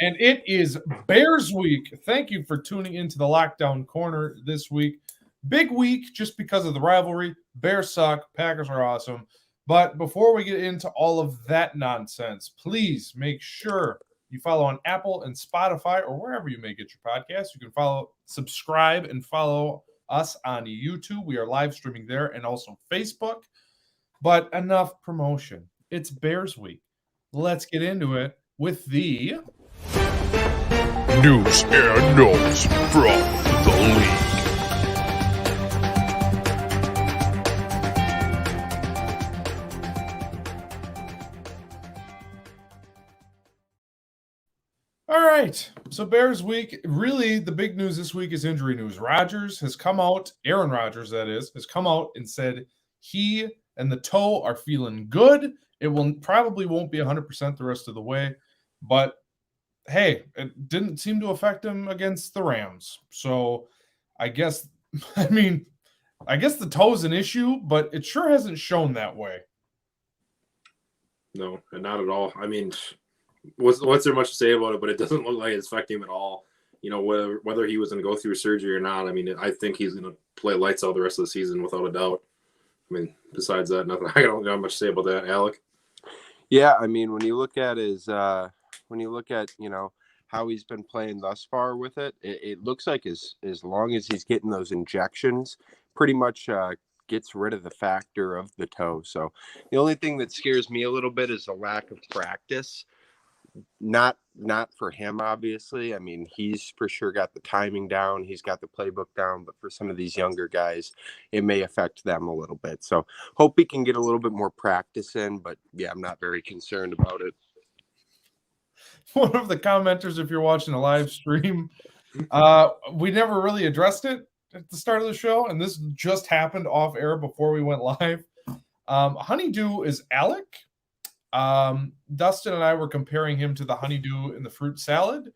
And it is Bears week. Thank you for tuning into the Lockdown Corner this week. Big week just because of the rivalry. Bears suck. Packers are awesome. But before we get into all of that nonsense, please make sure you follow on Apple and Spotify or wherever you may get your podcasts. You can subscribe and follow us on YouTube. We are live streaming there and also Facebook. But enough promotion. It's Bears week. Let's get into it with the news and notes from the league. All right, so Bears week, really the big news this week is injury news. Rodgers has come out, Aaron Rodgers that is, has come out and said he and the toe are feeling good. It probably won't be 100% the rest of the way, but hey, it didn't seem to affect him against the Rams. So I guess the toe's an issue, but it sure hasn't shown that way. No, and not at all. I mean, what's there much to say about it? But it doesn't look like it's affecting him at all. You know, whether he was going to go through surgery or not. I mean, I think he's going to play lights out the rest of the season without a doubt. I mean, besides that, nothing. I don't have much to say about that, Alec. Yeah, I mean, when you look at how he's been playing thus far with it, it looks like as long as he's getting those injections, pretty much gets rid of the factor of the toe. So the only thing that scares me a little bit is the lack of practice. Not for him, obviously. I mean, he's for sure got the timing down. He's got the playbook down. But for some of these younger guys, it may affect them a little bit. So hope he can get a little bit more practice in. But, yeah, I'm not very concerned about it. One of the commenters, if you're watching a live stream, we never really addressed it at the start of the show. And this just happened off air before we went live. Honeydew is Alec. Dustin and I were comparing him to the honeydew in the fruit salad,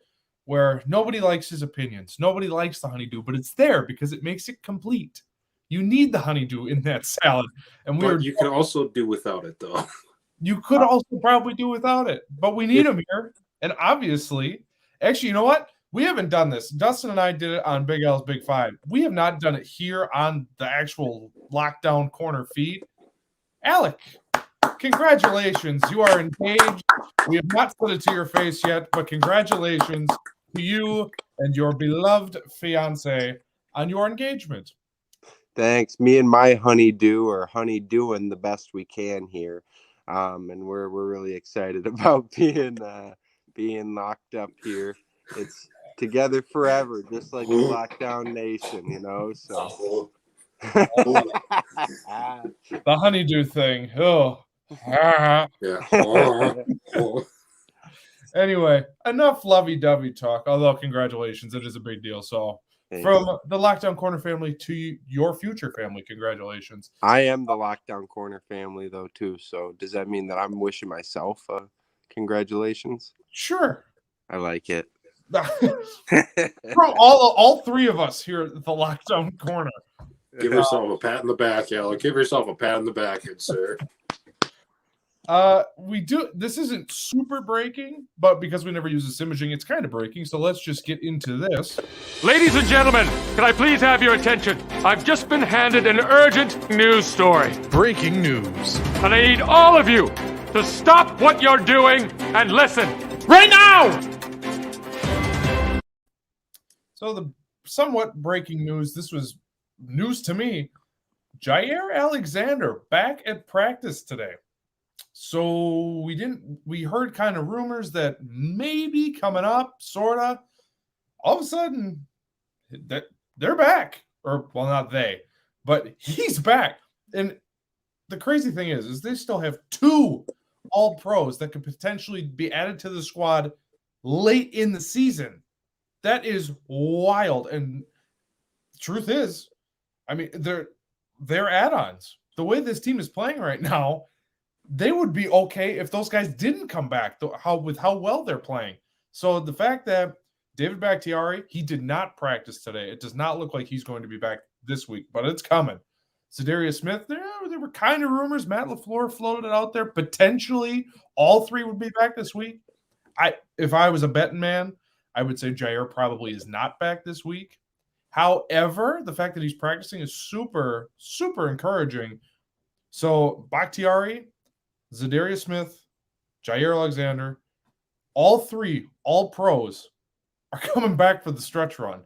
where nobody likes his opinions. Nobody likes the honeydew, but it's there because it makes it complete. You need the honeydew in that salad. And you can also do without it, though. You could also probably do without it, but we need him here. And obviously, actually, you know what? We haven't done this. Dustin and I did it on Big L's Big Five. We have not done it here on the actual Lockdown Corner feed. Alec, congratulations. You are engaged. We have not put it to your face yet, but congratulations to you and your beloved fiance on your engagement. Thanks. Me and my honeydew are honeydewing the best we can here. And we're really excited about being locked up here. It's together forever, just like the Lockdown Nation, you know. So the honeydew thing. Oh. Yeah. Anyway, enough lovey-dovey talk. Although, congratulations, it is a big deal. So, thanks. From the Lockdown Corner family to your future family, congratulations. I am the Lockdown Corner family, though, too. So, does that mean that I'm wishing myself congratulations? Sure. I like it. From all three of us here at the Lockdown Corner. Give yourself a pat in the back, Alec. Give yourself a pat in the back, good sir. This isn't super breaking, but because we never use this imaging, it's kind of breaking. So let's just get into this. Ladies and gentlemen, can I please have your attention? I've just been handed an urgent news story. Breaking news. And I need all of you to stop what you're doing and listen right now! So the somewhat breaking news, this was news to me. Jair Alexander back at practice today. So we heard kind of rumors that maybe coming up, sort of. All of a sudden, they're back. Or, well, not they, but he's back. And the crazy thing is they still have 2 All-Pros that could potentially be added to the squad late in the season. That is wild. And the truth is, I mean, they're add-ons. The way this team is playing right now, they would be okay if those guys didn't come back with how well they're playing. So the fact that David Bakhtiari, he did not practice today. It does not look like he's going to be back this week, but it's coming. Zadarius Smith, there were kind of rumors. Matt LaFleur floated it out there. Potentially all 3 would be back this week. If I was a betting man, I would say Jair probably is not back this week. However, the fact that he's practicing is super, super encouraging. So Bakhtiari, Zadarius Smith, Jair Alexander, all three, all pros, are coming back for the stretch run.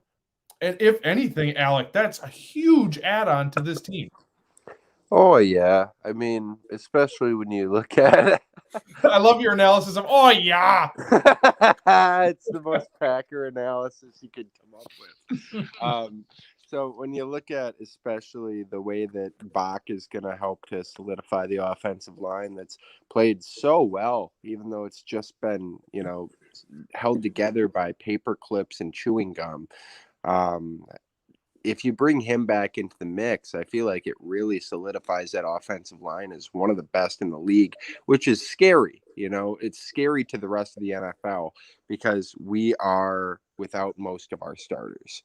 And if anything, Alec, that's a huge add-on to this team. Oh, yeah. I mean, especially when you look at it. I love your analysis of, oh, yeah. It's the most Packer analysis you could come up with. So when you look at especially the way that Bach is going to help to solidify the offensive line that's played so well, even though it's just been, held together by paper clips and chewing gum. If you bring him back into the mix, I feel like it really solidifies that offensive line as one of the best in the league, which is scary. It's scary to the rest of the NFL because we are without most of our starters.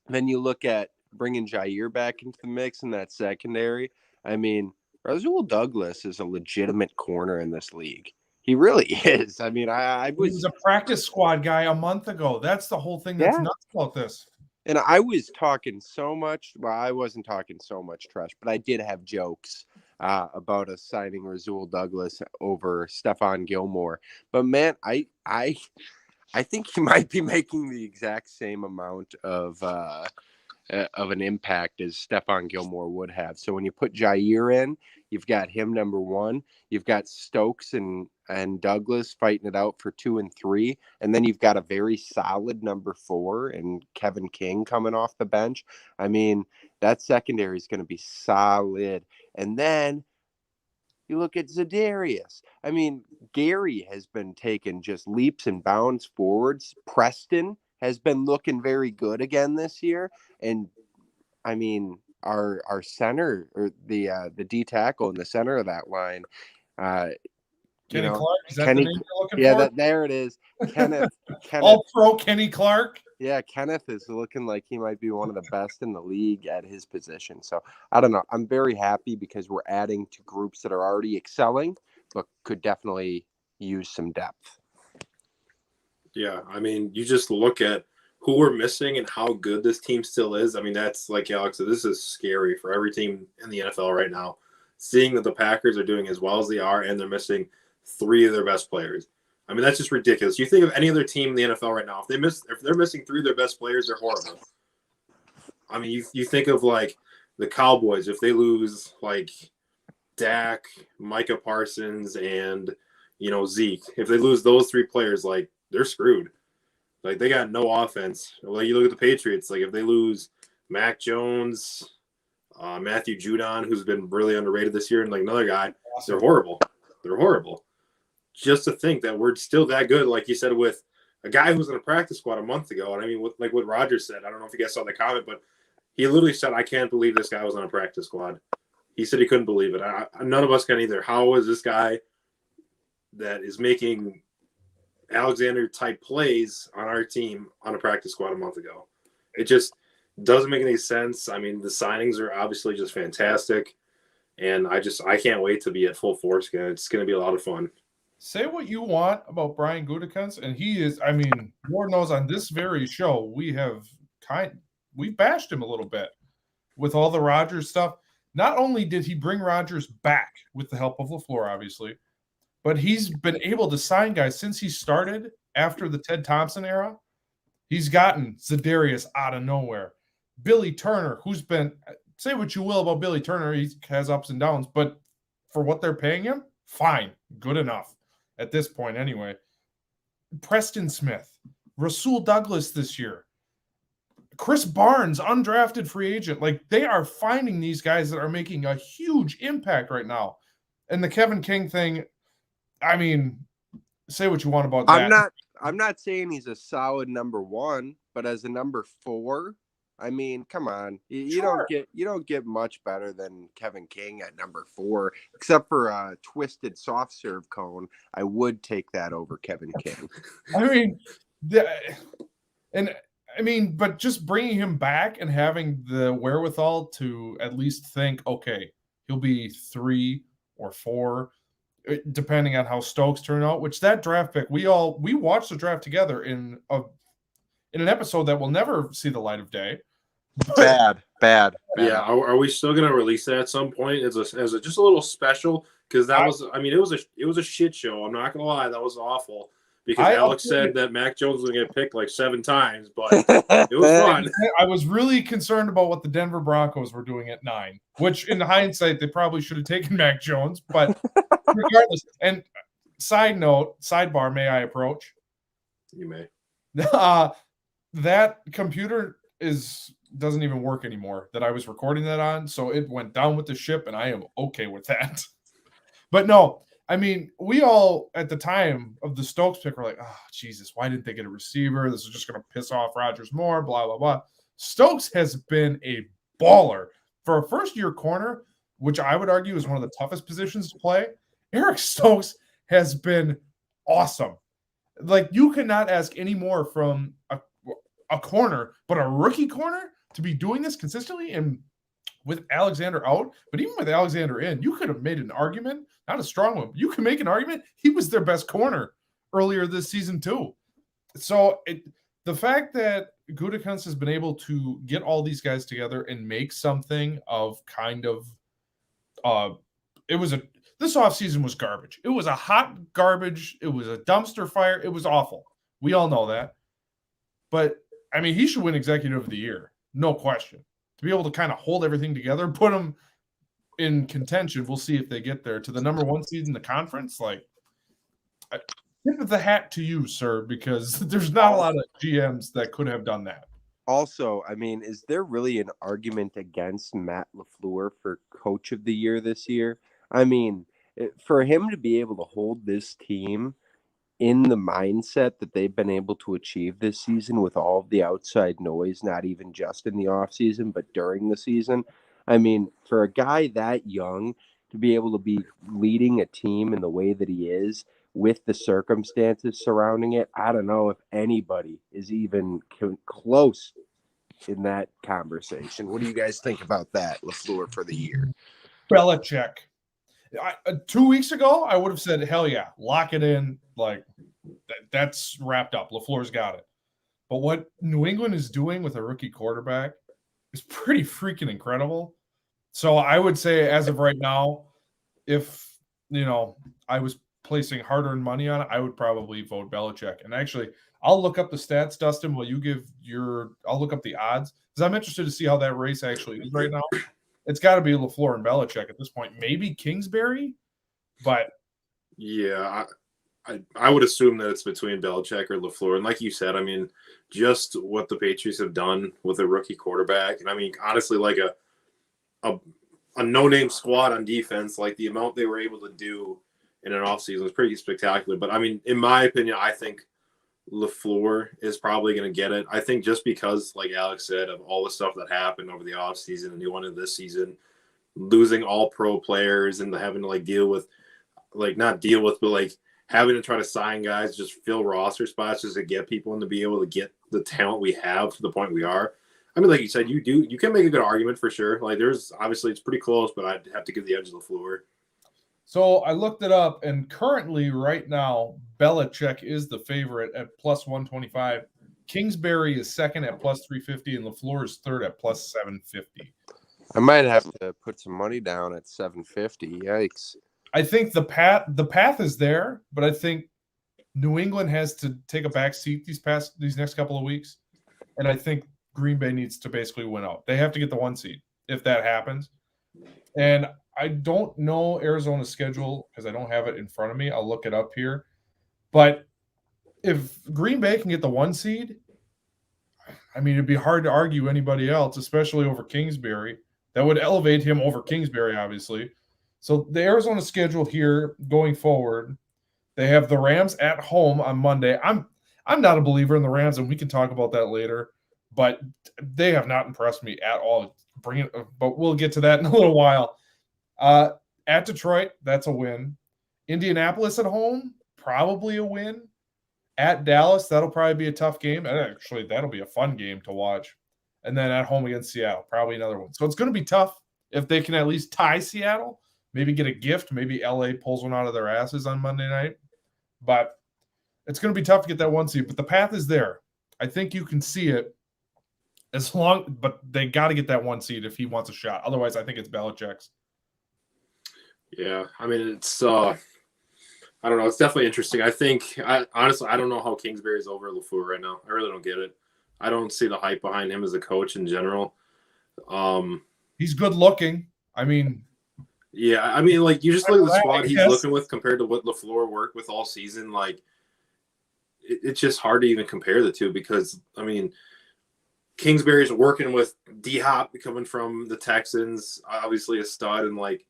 Then you look at bringing Jair back into the mix in that secondary. I mean, Rasul Douglas is a legitimate corner in this league. He really is. I mean, he was a practice squad guy a month ago. That's the whole thing that's nuts about this. And I was talking so much. Well, I wasn't talking so much trash, but I did have jokes about us signing Rasul Douglas over Stephon Gilmore. But man, I think he might be making the exact same amount of an impact as Stephon Gilmore would have. So when you put Jair in, you've got him number one. You've got Stokes and Douglas fighting it out for 2 and 3. And then you've got a very solid number 4 and Kevin King coming off the bench. I mean, that secondary is going to be solid. And then you look at Zadarius. I mean, Gary has been taking just leaps and bounds forwards. Preston has been looking very good again this year. And I mean, our center, or the D tackle in the center of that line, Kenny Clark, is that the name you're looking for? There it is. Kenneth. All pro Kenny Clark. Yeah, Kenneth is looking like he might be one of the best in the league at his position. So I don't know. I'm very happy because we're adding to groups that are already excelling, but could definitely use some depth. Yeah, I mean, you just look at who we're missing and how good this team still is. I mean, that's like Alex said, this is scary for every team in the NFL right now. Seeing that the Packers are doing as well as they are and they're missing 3 of their best players. I mean, that's just ridiculous. You think of any other team in the NFL right now, if they're missing 3 of their best players, they're horrible. I mean, you think of like the Cowboys, if they lose like Dak, Micah Parsons, and Zeke, if they lose those 3 players, like they're screwed. Like they got no offense. Like you look at the Patriots, like if they lose Mac Jones, Matthew Judon, who's been really underrated this year, and like another guy, they're horrible. They're horrible. Just to think that we're still that good, like you said, with a guy who was in a practice squad a month ago. And I mean, like what Roger said, I don't know if you guys saw the comment, but he literally said, I can't believe this guy was on a practice squad. He said he couldn't believe it. None of us can either. How is this guy that is making Alexander-type plays on our team on a practice squad a month ago? It just doesn't make any sense. I mean, the signings are obviously just fantastic. And I can't wait to be at full force again. It's going to be a lot of fun. Say what you want about Brian Gutekunst, and he is, I mean, Lord knows on this very show, we bashed him a little bit with all the Rodgers stuff. Not only did he bring Rodgers back with the help of LaFleur, obviously, but he's been able to sign guys since he started after the Ted Thompson era. He's gotten Zadarius out of nowhere. Billy Turner, who's been, say what you will about Billy Turner, he has ups and downs, but for what they're paying him, fine, good enough at this point anyway. Preston Smith, Rasul Douglas this year, Chris Barnes, undrafted free agent. Like, they are finding these guys that are making a huge impact right now. And the Kevin King thing, I mean, say what you want about that. I'm not saying he's a solid number 1, but as a number 4, I mean, come on. You don't get much better than Kevin King at number 4, except for a twisted soft serve cone. I would take that over Kevin King. But just bringing him back and having the wherewithal to at least think, okay, he'll be 3 or 4. depending on how Stokes turn out. Which that draft pick, we watched the draft together in an episode that will never see the light of day. Bad. Yeah, are we still gonna release that at some point as a just a little special? Because that was, I mean, it was a shit show. I'm not gonna lie, that was awful. Because Alex said that Mac Jones was gonna get picked like 7 times, but it was fun. I was really concerned about what the Denver Broncos were doing at 9, which in hindsight they probably should have taken Mac Jones. But regardless, and sidebar, may I approach? You may. That computer doesn't even work anymore that I was recording that on, so it went down with the ship, and I am okay with that. But no, I mean, we all at the time of the Stokes pick were like, "Oh Jesus, why didn't they get a receiver? This is just going to piss off Rodgers more." Blah blah blah. Stokes has been a baller for a first-year corner, which I would argue is one of the toughest positions to play. Eric Stokes has been awesome. Like, you cannot ask any more from a corner, but a rookie corner to be doing this consistently. And with Alexander out, but even with Alexander in, you could have made an argument, not a strong one, but you can make an argument he was their best corner earlier this season too. So the fact that Gutekunst has been able to get all these guys together and make something of kind of this offseason was garbage. It was a hot garbage. It was a dumpster fire. It was awful. We all know that. But I mean, he should win Executive of the Year, no question. To be able to kind of hold everything together, put them in contention. We'll see if they get there to the number 1 seed in the conference. Like, tip of the hat to you, sir, because there's not a lot of GMs that could have done that. Also, I mean, is there really an argument against Matt LaFleur for Coach of the Year this year? I mean, for him to be able to hold this team in the mindset that they've been able to achieve this season with all of the outside noise, not even just in the offseason, but during the season. I mean, for a guy that young to be able to be leading a team in the way that he is with the circumstances surrounding it, I don't know if anybody is even close in that conversation. What do you guys think about that, LaFleur for the year? Belichick. 2 weeks ago, I would have said, hell yeah, lock it in. Like, that's wrapped up. LaFleur's got it. But what New England is doing with a rookie quarterback is pretty freaking incredible. So I would say, as of right now, if, I was placing hard-earned money on it, I would probably vote Belichick. And actually, I'll look up the stats, Dustin, while you give I'll look up the odds, because I'm interested to see how that race actually is right now. It's got to be LaFleur and Belichick at this point. Maybe Kingsbury, but yeah, I would assume that it's between Belichick or LaFleur. And like you said, I mean, just what the Patriots have done with a rookie quarterback, and I mean, honestly, like a no-name squad on defense, like the amount they were able to do in an offseason was pretty spectacular. But I mean, in my opinion, I think LaFleur is probably going to get it. I think just because, like Alex said, of all the stuff that happened over the offseason and you into this season, losing all pro players and having to having to try to sign guys, just fill roster spots just to get people and to be able to get the talent we have to the point we are. I mean, like you said, you can make a good argument for sure. Like, there's obviously it's pretty close, but I'd have to give the edge to LaFleur. So I looked it up, and currently, right now, Belichick is the favorite at plus 125. Kingsbury is second at plus 350, and LaFleur is third at plus 750. I might have to put some money down at 750. Yikes! I think the path is there, but I think New England has to take a back seat these next couple of weeks, and I think Green Bay needs to basically win out. They have to get the 1 seed if that happens, and I don't know Arizona's schedule because I don't have it in front of me. I'll look it up here. But if Green Bay can get the 1 seed, I mean, it'd be hard to argue anybody else, especially over Kingsbury. That would elevate him over Kingsbury, obviously. So the Arizona schedule here going forward, they have the Rams at home on Monday. I'm not a believer in the Rams, and we can talk about that later. But they have not impressed me at all. But we'll get to that in a little while. At Detroit, that's a win. Indianapolis at home, probably a win. At Dallas, that'll probably be a tough game. And actually, that'll be a fun game to watch. And then at home against Seattle, probably another one. So it's going to be tough if they can at least tie Seattle. maybe get a gift. Maybe LA pulls one out of their asses on Monday night. But it's going to be tough to get that 1 seed. But the path is there. I think you can see it. But they got to get that 1 seed if he wants a shot. Otherwise, I think it's Belichick's. Yeah, I mean, it's I don't know. It's definitely interesting. Honestly, I don't know how Kingsbury's over LaFleur right now. I really don't get it. I don't see the hype behind him as a coach in general. He's good looking. I mean, yeah, I mean, like you just look at the squad he's looking with compared to what LaFleur worked with all season. Like, it's just hard to even compare the two because, I mean, Kingsbury's working with D-Hop coming from the Texans, obviously a stud, and like,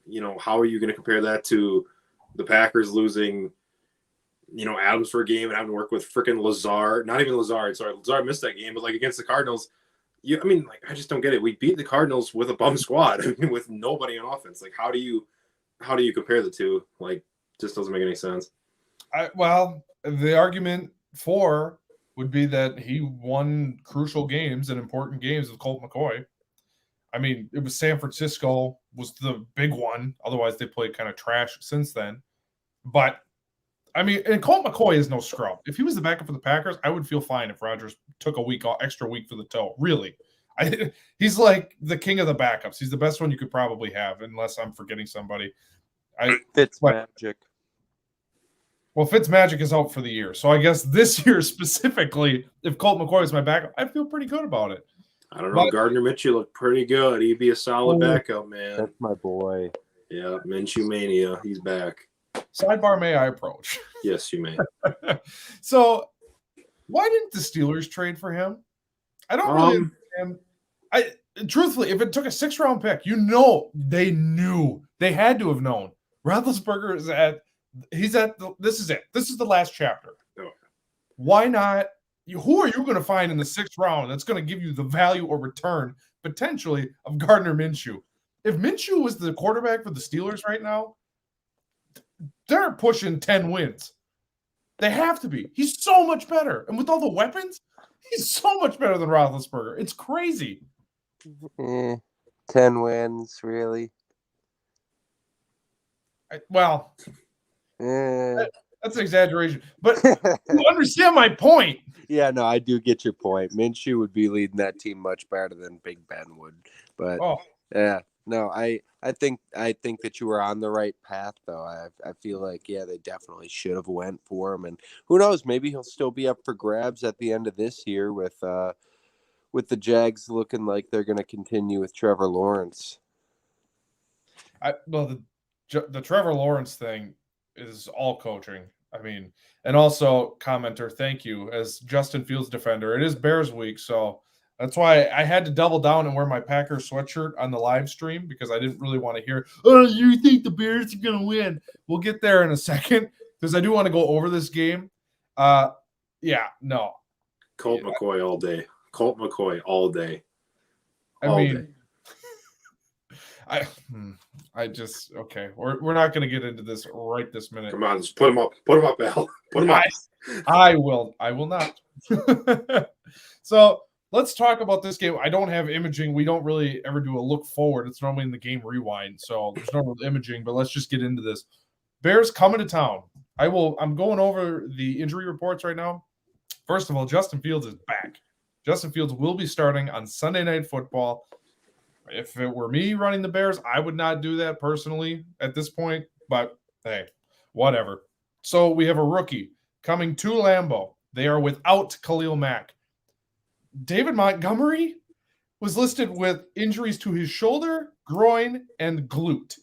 you know, how are you going to compare that to the Packers losing, you know, Adams for a game and having to work with freaking Lazard? Not even Lazard. Sorry, Lazard missed that game, but like against the Cardinals, I mean, like I just don't get it. We beat the Cardinals with a bum squad, I mean, with nobody on offense. Like, how do you compare the two? Like, just doesn't make any sense. Well, the argument for would be that he won crucial games and important games with Colt McCoy. I mean, it was San Francisco was the big one. Otherwise, they played kind of trash since then. But, I mean, and Colt McCoy is no scrub. If he was the backup for the Packers, I would feel fine if Rodgers took extra week for the toe. Really. He's like the king of the backups. He's the best one you could probably have, unless I'm forgetting somebody. Fitzmagic. Well, Fitzmagic is out for the year. So I guess this year specifically, if Colt McCoy is my backup, I feel pretty good about it. I don't know. Gardner Minshew looked pretty good. He'd be a solid backup, man. That's my boy. Yeah, Minshew mania. He's back. Sidebar, may I approach? Yes, you may. So, why didn't the Steelers trade for him? I don't really understand. Truthfully, if it took a 6th-round pick, they knew. They had to have known. Roethlisberger is this is it. This is the last chapter. Oh. Why not? Who are you going to find in the 6th round that's going to give you the value or return potentially of Gardner Minshew? If Minshew was the quarterback for the Steelers right now, they're pushing 10 wins. They have to be. He's so much better. And with all the weapons, he's so much better than Roethlisberger. It's crazy. 10 wins, really? That's an exaggeration. But you understand my point. Yeah, no, I do get your point. Minshew would be leading that team much better than Big Ben would. But yeah, no, I think that you were on the right path, though. I feel like, yeah, they definitely should have went for him. And who knows, maybe he'll still be up for grabs at the end of this year with the Jags looking like they're going to continue with Trevor Lawrence. The Trevor Lawrence thing is all coaching. I mean, and also commenter, thank you, as Justin Fields defender. It is Bears week, so that's why I had to double down and wear my Packers sweatshirt on the live stream because I didn't really want to hear, oh, you think the Bears are going to win? We'll get there in a second because I do want to go over this game. Yeah, no. Colt McCoy all day. Colt McCoy all day. I just okay. We're not going to get into this right this minute. Come on, just put him up. Put him up, Al. Put him up. I will not. So let's talk about this game. I don't have imaging. We don't really ever do a look forward. It's normally in the game rewind, so there's no real imaging. But let's just get into this. Bears coming to town. I'm going over the injury reports right now. First of all, Justin Fields is back. Justin Fields will be starting on Sunday Night Football. If it were me running the Bears, I would not do that personally at this point, but hey, whatever. So we have a rookie coming to Lambeau. They are without Khalil Mack. David Montgomery was listed with injuries to his shoulder, groin, and glute.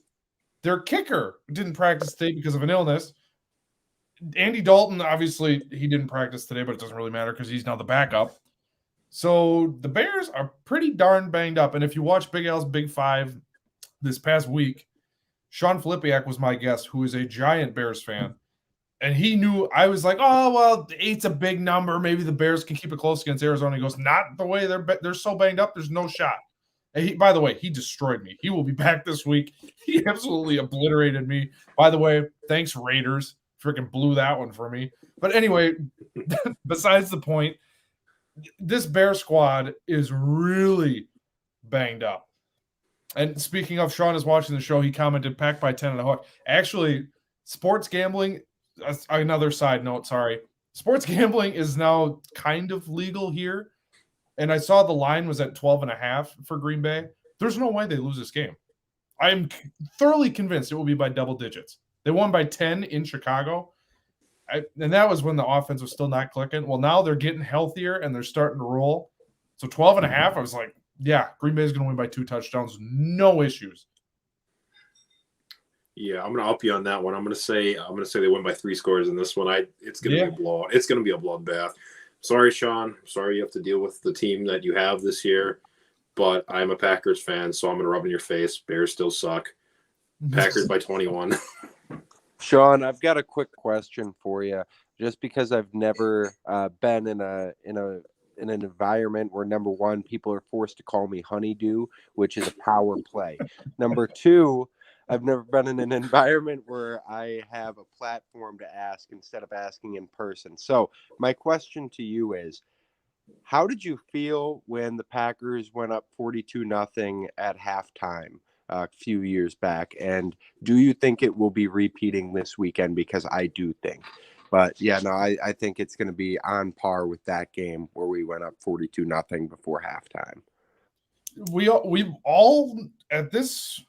Their kicker didn't practice today because of an illness. Andy Dalton, obviously, he didn't practice today, but it doesn't really matter because he's now the backup. So the Bears are pretty darn banged up. And if you watch Big Al's Big Five this past week, Sean Filipiak was my guest, who is a giant Bears fan. And he knew, I was like, oh, well, 8's a big number. Maybe the Bears can keep it close against Arizona. He goes, not the way they're so banged up. There's no shot. And by the way, he destroyed me. He will be back this week. He absolutely obliterated me. By the way, thanks, Raiders. Freaking blew that one for me. But anyway, besides the point, this Bear squad is really banged up. And speaking of, Sean is watching the show. He commented pack by 10 and a hook. Actually, sports gambling, another side note, sorry. Sports gambling is now kind of legal here. And I saw the line was at 12.5 for Green Bay. There's no way they lose this game. I'm thoroughly convinced it will be by double digits. They won by 10 in Chicago. And that was when the offense was still not clicking. Well, now they're getting healthier and they're starting to roll. So 12.5, I was like, yeah, Green Bay is going to win by 2 touchdowns. No issues. Yeah, I'm going to up you on that one. I'm going to say they win by 3 scores in this one. It's going to be a blowout. It's going to be a bloodbath. Sorry, Sean. Sorry you have to deal with the team that you have this year. But I'm a Packers fan, so I'm going to rub in your face. Bears still suck. Packers by 21. Sean, I've got a quick question for you. Just because I've never been in an environment where, number one, people are forced to call me honeydew, which is a power play. Number two, I've never been in an environment where I have a platform to ask instead of asking in person. So my question to you is, how did you feel when the Packers went up 42-0 at halftime a few years back? And do you think it will be repeating this weekend? Because I do think. But, yeah, no, I think it's going to be on par with that game where we went up 42-0 before halftime. We all in this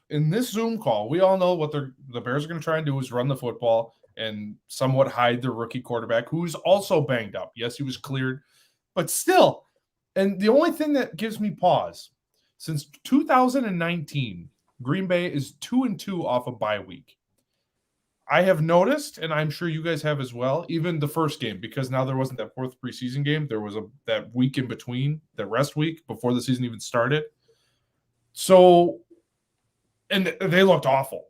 Zoom call, we all know what the Bears are going to try and do is run the football and somewhat hide their rookie quarterback, who's also banged up. Yes, he was cleared, but still. And the only thing that gives me pause, since 2019, Green Bay is 2-2 off a bye week. I have noticed, and I'm sure you guys have as well, even the first game, because now there wasn't that 4th preseason game. There was that week in between, that rest week before the season even started. So, and they looked awful.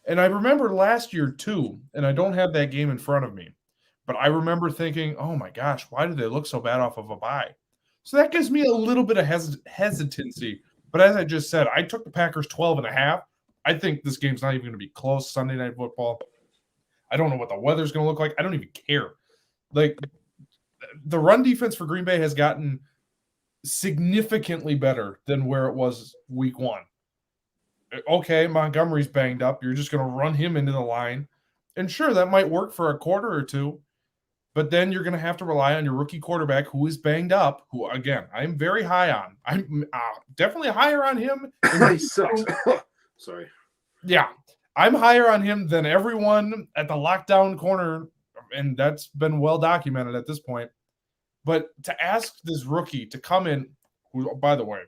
And I remember last year too, and I don't have that game in front of me, but I remember thinking, oh my gosh, why do they look so bad off of a bye? So that gives me a little bit of hesitancy. But as I just said, I took the Packers 12.5. I think this game's not even going to be close. Sunday Night Football. I don't know what the weather's going to look like. I don't even care. Like, the run defense for Green Bay has gotten significantly better than where it was week 1. Okay, Montgomery's banged up. You're just going to run him into the line. And sure, that might work for a quarter or two. But then you're going to have to rely on your rookie quarterback who is banged up, who, again, I'm very high on. I'm definitely higher on him. He sucks. Sorry. Yeah, I'm higher on him than everyone at the lockdown corner, and that's been well documented at this point. But to ask this rookie to come in, who, by the way,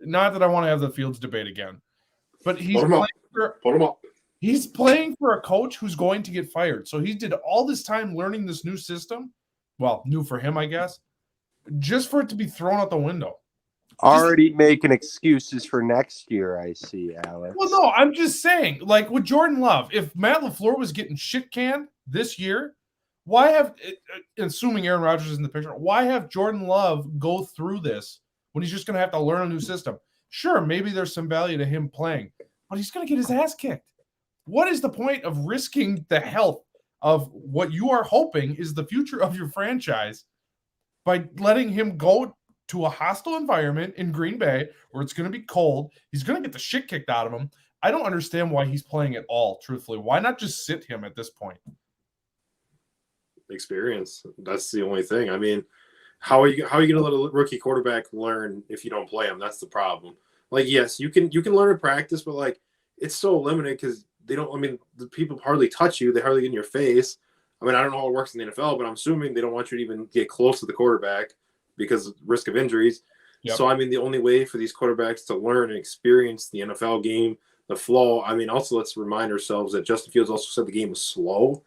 not that I want to have the Fields debate again, but he's playing for a coach who's going to get fired. So he did all this time learning this new system, well, new for him, I guess, just for it to be thrown out the window. Already making excuses for next year, I see, Alex. Well, no, I'm just saying, like with Jordan Love, if Matt LaFleur was getting shit canned this year, why have, assuming Aaron Rodgers is in the picture, why have Jordan Love go through this when he's just going to have to learn a new system? Sure, maybe there's some value to him playing, but he's going to get his ass kicked. What is the point of risking the health of what you are hoping is the future of your franchise by letting him go to a hostile environment in Green Bay where it's going to be cold? He's going to get the shit kicked out of him. I don't understand why he's playing at all, truthfully. Why not just sit him at this point? Experience. That's the only thing. I mean, how are you going to let a rookie quarterback learn if you don't play him? That's the problem. Like, yes, you can learn in practice, but like it's so limited because the people hardly touch you. They hardly get in your face. I mean, I don't know how it works in the NFL, but I'm assuming they don't want you to even get close to the quarterback because of risk of injuries. Yep. So, I mean, the only way for these quarterbacks to learn and experience the NFL game, the flow. I mean, also let's remind ourselves that Justin Fields also said the game was slow.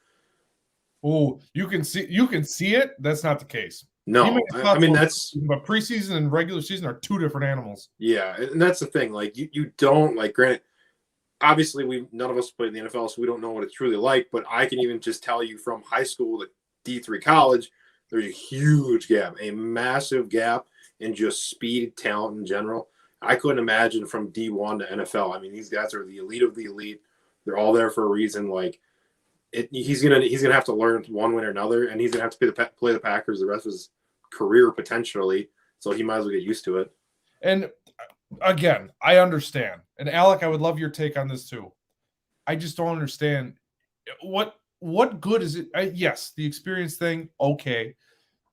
Oh, you can see it. That's not the case. No, I mean, but preseason and regular season are two different animals. Yeah, and that's the thing. Like, you don't, like, granted, obviously none of us played in the NFL, so we don't know what it's truly like, but I can even just tell you from high school to D3 college, there's a huge gap, a massive gap in just speed, talent in general. I couldn't imagine from D1 to NFL. I mean, these guys are the elite of the elite. They're all there for a reason. Like, he's gonna have to learn one way or another, and he's gonna have to play the Packers the rest of his career potentially. So he might as well get used to it. And again, I understand. And Alec, I would love your take on this too. I just don't understand what good is it? Yes, the experience thing, okay.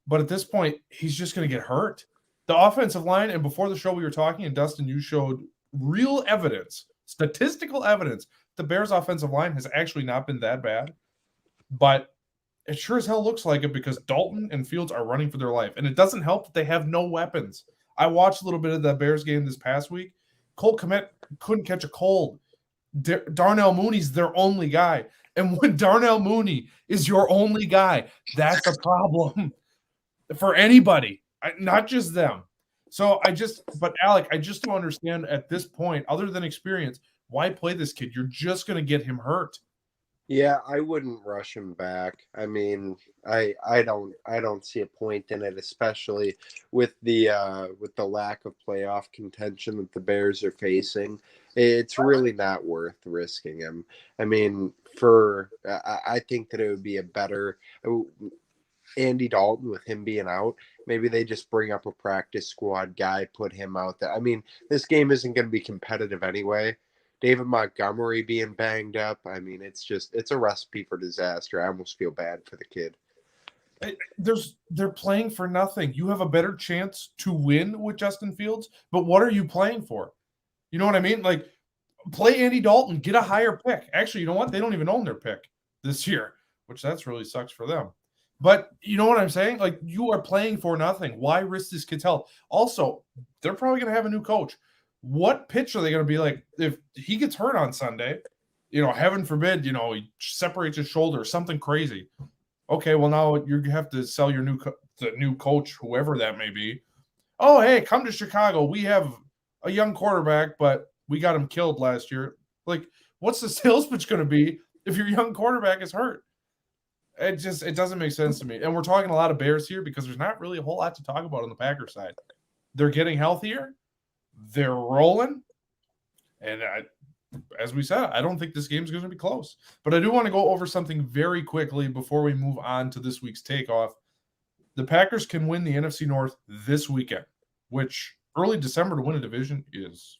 But at this point, he's just going to get hurt. The offensive line, and before the show we were talking, and Dustin, you showed real evidence, statistical evidence, the Bears' offensive line has actually not been that bad. But it sure as hell looks like it because Dalton and Fields are running for their life. And it doesn't help that they have no weapons. I watched a little bit of the Bears game this past week. Cole Kmet couldn't catch a cold. Darnell Mooney's their only guy. And when Darnell Mooney is your only guy, that's a problem for anybody, not just them. So but Alec, I just don't understand at this point, other than experience, why play this kid? You're just going to get him hurt. Yeah, I wouldn't rush him back. I mean, I don't see a point in it, especially with the lack of playoff contention that the Bears are facing. It's really not worth risking him. I mean, I think that it would be a better Andy Dalton with him being out. Maybe they just bring up a practice squad guy, put him out there. I mean, this game isn't going to be competitive anyway. David Montgomery being banged up. I mean, it's a recipe for disaster. I almost feel bad for the kid. They're playing for nothing. You have a better chance to win with Justin Fields, but what are you playing for? You know what I mean? Like, play Andy Dalton, get a higher pick. Actually, you know what? They don't even own their pick this year, which that's really sucks for them. But you know what I'm saying? Like, you are playing for nothing. Why risk this kid's health? Also, they're probably going to have a new coach. What pitch are they going to be like if he gets hurt on Sunday? You know, heaven forbid, you know, he separates his shoulder or something crazy. Okay, well, now you have to sell your the new coach, whoever that may be. Oh, hey, come to Chicago. We have a young quarterback, but we got him killed last year. Like, what's the sales pitch going to be if your young quarterback is hurt? It doesn't make sense to me. And we're talking a lot of Bears here because there's not really a whole lot to talk about on the Packers side. They're getting healthier. They're rolling. And as we said, I don't think this game's going to be close. But I do want to go over something very quickly before we move on to this week's takeoff. The Packers can win the NFC North this weekend, which early December to win a division is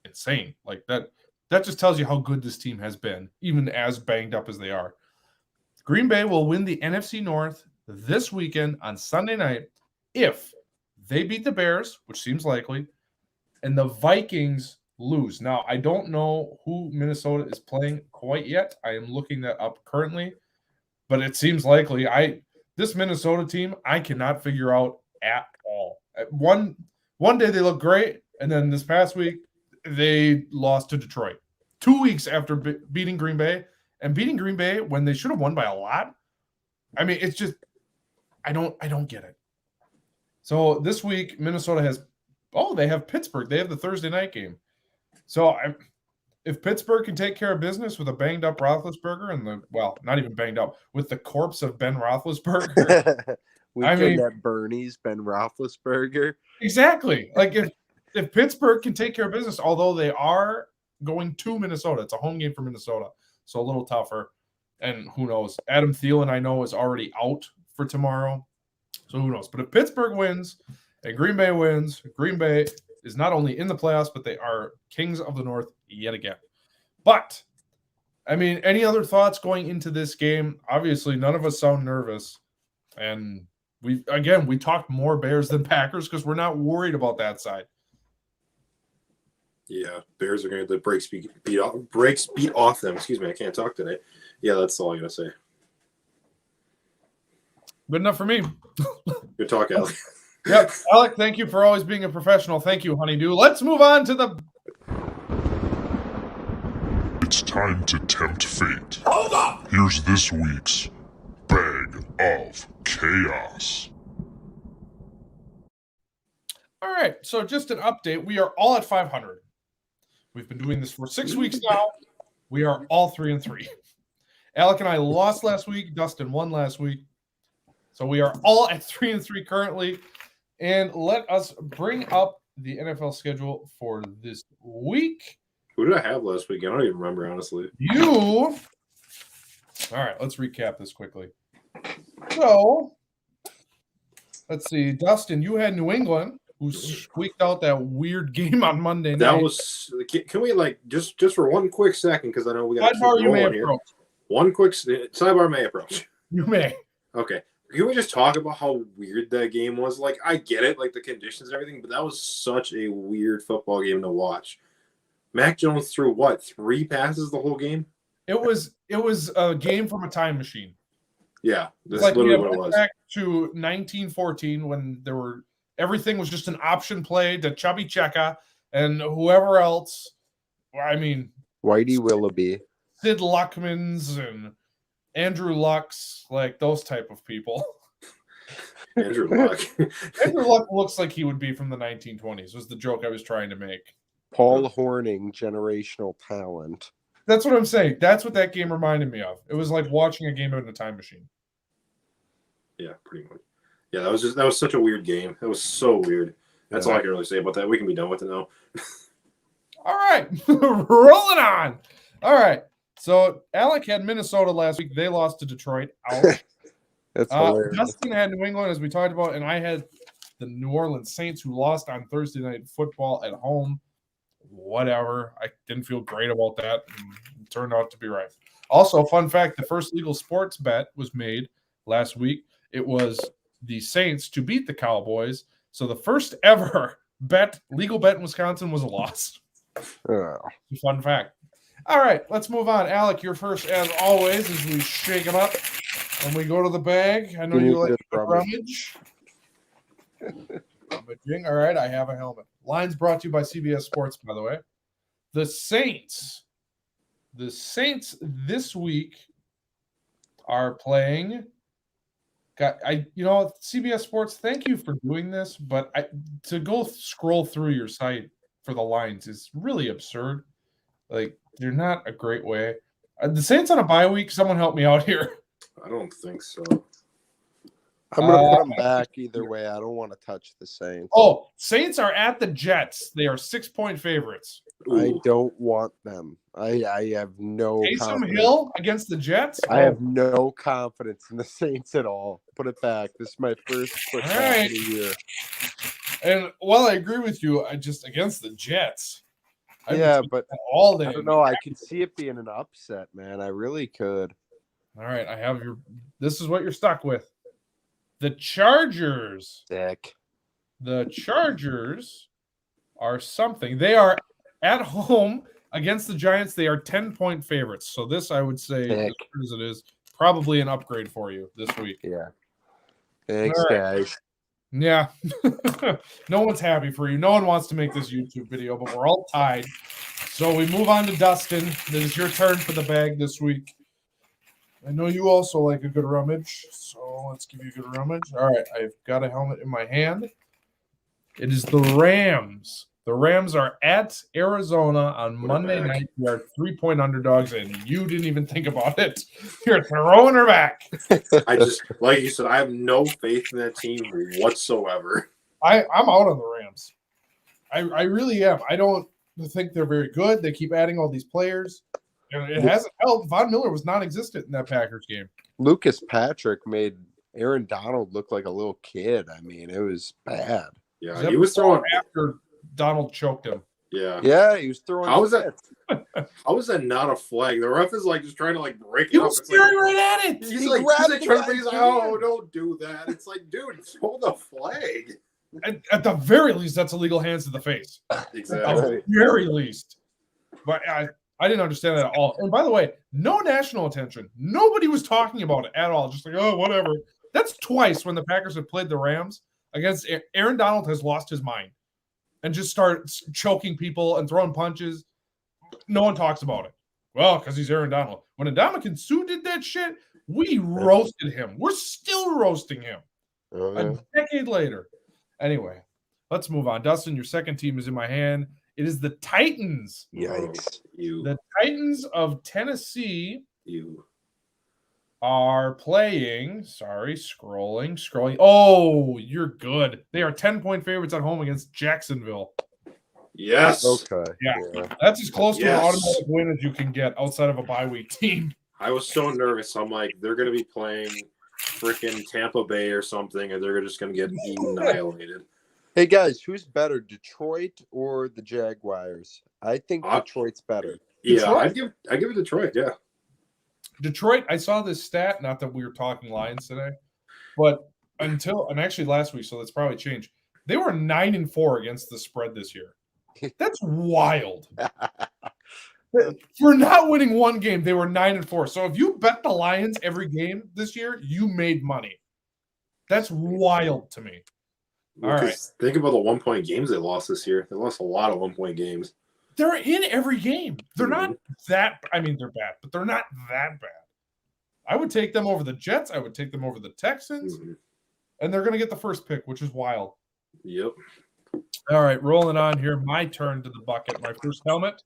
insane. Like that just tells you how good this team has been, even as banged up as they are. Green Bay will win the NFC North this weekend on Sunday night if they beat the Bears, which seems likely, and the Vikings lose. Now, I don't know who Minnesota is playing quite yet. I am looking that up currently, but it seems likely. This Minnesota team, I cannot figure out at all. One day they look great, and then this past week they lost to Detroit. 2 weeks after beating Green Bay. And beating Green Bay when they should have won by a lot. I mean, it's just I don't get it. So this week, Minnesota they have Pittsburgh. They have the Thursday night game. So if Pittsburgh can take care of business with a banged up Roethlisberger and not even banged up, with the corpse of Ben Roethlisberger. Weekend at Bernie's, Ben Roethlisberger. Exactly. Like if Pittsburgh can take care of business, although they are going to Minnesota, it's a home game for Minnesota. So a little tougher. And who knows? Adam Thielen, I know, is already out for tomorrow. So who knows? But if Pittsburgh wins and Green Bay wins, Green Bay is not only in the playoffs, but they are kings of the North yet again. But, I mean, any other thoughts going into this game? Obviously, none of us sound nervous. And we talked more Bears than Packers because we're not worried about that side. Yeah, Bears are going to get the brakes beat off them. Excuse me, I can't talk today. Yeah, that's all I'm going to say. Good enough for me. Good talk, Alec. Yep, Alec, thank you for always being a professional. Thank you, honeydew. Let's move on to the... It's time to tempt fate. Hold up! Here's this week's Bag of Chaos. All right, so just an update. We are all at 500. We've been doing this for 6 weeks now. We are all 3-3. Alec and I lost last week. Dustin won last week. So we are all at 3-3 currently. And let us bring up the NFL schedule for this week. Who did I have last week? I don't even remember, honestly. All right, let's recap this quickly. So, let's see. Dustin, you had New England. who squeaked out that weird game on Monday night. That was. Can we just for one quick second, because I know we got to keep sidebar. You may rolling here. approach. One quick sidebar may approach. You may. Okay. Can we just talk about how weird that game was? Like, I get it, like the conditions and everything, but that was such a weird football game to watch. Mac Jones threw what, 3 passes the whole game? It was a game from a time machine. Yeah, that's Like literally what it was. Back to 1914 when everything was just an option play to Chubby Checka and whoever else. I mean, Whitey Willoughby, Sid Luckmans and Andrew Lucks, like those type of people. Andrew Luck. Andrew Luck looks like he would be from the 1920s, was the joke I was trying to make. Paul Horning, generational talent. That's what I'm saying. That's what that game reminded me of. It was like watching a game in a time machine. Yeah, pretty much. Yeah, that was such a weird game. It was so weird. That's all I can really say about that. We can be done with it now. All right. Rolling on. All right. So Alec had Minnesota last week. They lost to Detroit. Ouch. That's hilarious. Dustin had New England, as we talked about, and I had the New Orleans Saints, who lost on Thursday Night Football at home. Whatever. I didn't feel great about that. It turned out to be right. Also, fun fact, the first legal sports bet was made last week. It was the Saints to beat the Cowboys. So the first ever legal bet in Wisconsin was a loss. Fun fact. All right, let's move on. Alec, you're first as always as we shake them up and we go to the bag. I know you like the rummage. Rummaging. All right, I have a helmet. Lines brought to you by CBS Sports, by the way. The Saints this week are playing. CBS Sports, thank you for doing this, but to go scroll through your site for the lines is really absurd. Like, they're not a great way. The Saints on a bye week. Someone help me out here. I don't think so. I'm going to put them back either way. I don't want to touch the Saints. Oh, Saints are at the Jets. They are 6-point favorites. Ooh. I don't want them. I have no Taysom confidence. Hill against the Jets? I have no confidence in the Saints at all. Put it back. This is my first pushback of the year. And while I agree with you, I just against the Jets. Yeah, but all day. I don't know. I could see it being an upset, man. I really could. All right, I have this is what you're stuck with. The Chargers. Sick. The Chargers are something. They are at home against the Giants. They are 10-point favorites. So this, I would say, as good as it is, probably an upgrade for you this week. Yeah. Thanks, guys. Yeah. No one's happy for you. No one wants to make this YouTube video, but we're all tied. So we move on to Dustin. It is your turn for the bag this week. I know you also like a good rummage, so let's give you a good rummage. All right, I've got a helmet in my hand. It is the Rams. The Rams are at Arizona on Monday night. We are 3-point underdogs, and you didn't even think about it. You're throwing her back. I just, like you said, I have no faith in that team whatsoever. I'm out on the Rams. I really am. I don't think they're very good. They keep adding all these players. And it hasn't helped. Von Miller was non-existent in that Packers game. Lucas Patrick made Aaron Donald look like a little kid. I mean, it was bad. Yeah, he was throwing after Donald choked him. Yeah, he was throwing. How was that? How is that not a flag? The ref is like just trying to like break it he up. Was staring right at it. He's like oh, don't do that. It's like, dude, hold the flag. At the very least, that's illegal hands to the face. Exactly. At the very least. But I didn't understand that at all. And by the way, no national attention. Nobody was talking about it at all. Just like, oh, whatever. That's twice when the Packers have played the Rams against Aaron Donald has lost his mind and just starts choking people and throwing punches. No one talks about it. Well, because he's Aaron Donald. When Ndamukong Suh did that shit, we roasted him. We're still roasting him a decade later. Anyway, let's move on. Dustin, your second team is in my hand. It is the Titans. Yikes. The Titans of Tennessee are playing. Sorry, scrolling. Oh, you're good. They are 10-point favorites at home against Jacksonville. Yes. Okay. Yeah. That's as close to an automatic win as you can get outside of a bye week team. I was so nervous. I'm like, they're going to be playing freaking Tampa Bay or something, and they're just going to get annihilated. Hey guys, who's better, Detroit or the Jaguars? I think Detroit's better. Yeah, Detroit? I'd give it Detroit. Yeah. Detroit, I saw this stat, not that we were talking Lions today, but and actually last week, so that's probably changed. They were 9-4 against the spread this year. That's wild. For not winning one game, they were 9-4. So if you bet the Lions every game this year, you made money. That's wild to me. All right. Think about the 1-point games they lost this year. They lost a lot of 1-point games. They're in every game. They're not that. I mean, they're bad, but they're not that bad. I would take them over the Jets. I would take them over the Texans. And they're going to get the first pick, which is wild. Yep. All right, rolling on here. My turn to the bucket. My first helmet.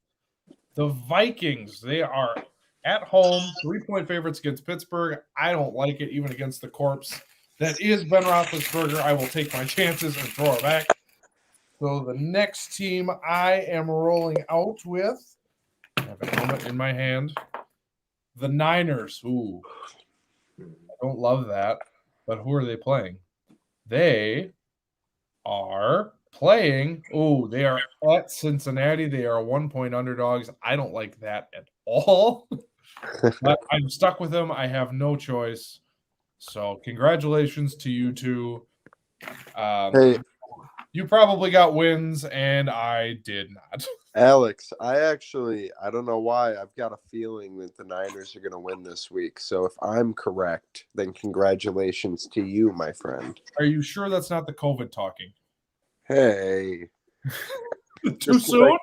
The Vikings. They are at home, 3-point favorites against Pittsburgh. I don't like it, even against the corpse that is Ben Roethlisberger. I will take my chances and throw it back. So the next team I am rolling out with, I have a helmet in my hand. The Niners. Ooh, I don't love that. But who are they playing? They are playing. Oh, they are at Cincinnati. They are 1-point underdogs. I don't like that at all. But I'm stuck with them. I have no choice. So congratulations to you two. Hey, you probably got wins, and I did not. Alex, I don't know why. I've got a feeling that the Niners are going to win this week. So if I'm correct, then congratulations to you, my friend. Are you sure that's not the COVID talking? Hey. Too soon?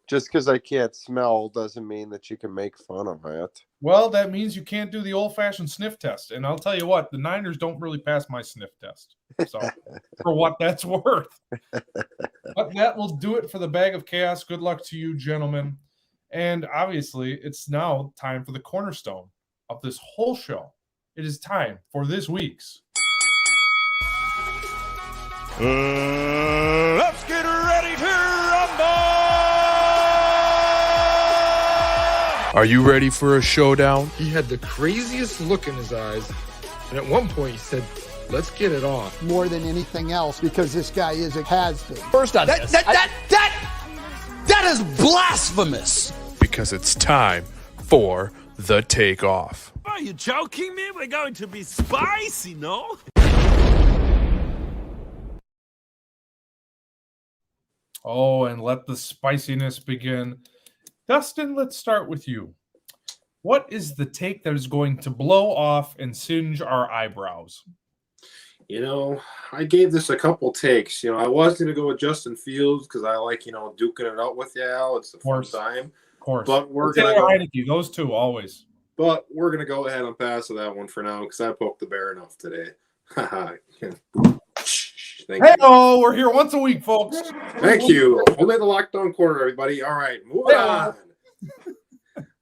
Just because I can't smell doesn't mean that you can make fun of it. Well, that means you can't do the old-fashioned sniff test. And I'll tell you what, the Niners don't really pass my sniff test. So, for what that's worth. But that will do it for the Bag of Chaos. Good luck to you, gentlemen. And obviously, it's now time for the cornerstone of this whole show. It is time for this week's. Let's get ready to rumble! Are you ready for a showdown? He had the craziest look in his eyes, and at one point he said, "Let's get it on." More than anything else, because this guy is a has-been. First on that is blasphemous. Because it's time for the takeoff. Are you joking me? We're going to be spicy, no? Oh, and let the spiciness begin. Dustin, let's start with you. What is the take that is going to blow off and singe our eyebrows? You know, I gave this a couple takes. You know, I was going to go with Justin Fields because I like, duking it out with you, Al. It's the first time. Of course. But we're going to Heineke, those two, always. But we're going to go ahead and pass to that one for now because I poked the bear enough today. Hey-oh, we're here once a week, folks. Thank you. Only the lockdown quarter, everybody. All right, moving on.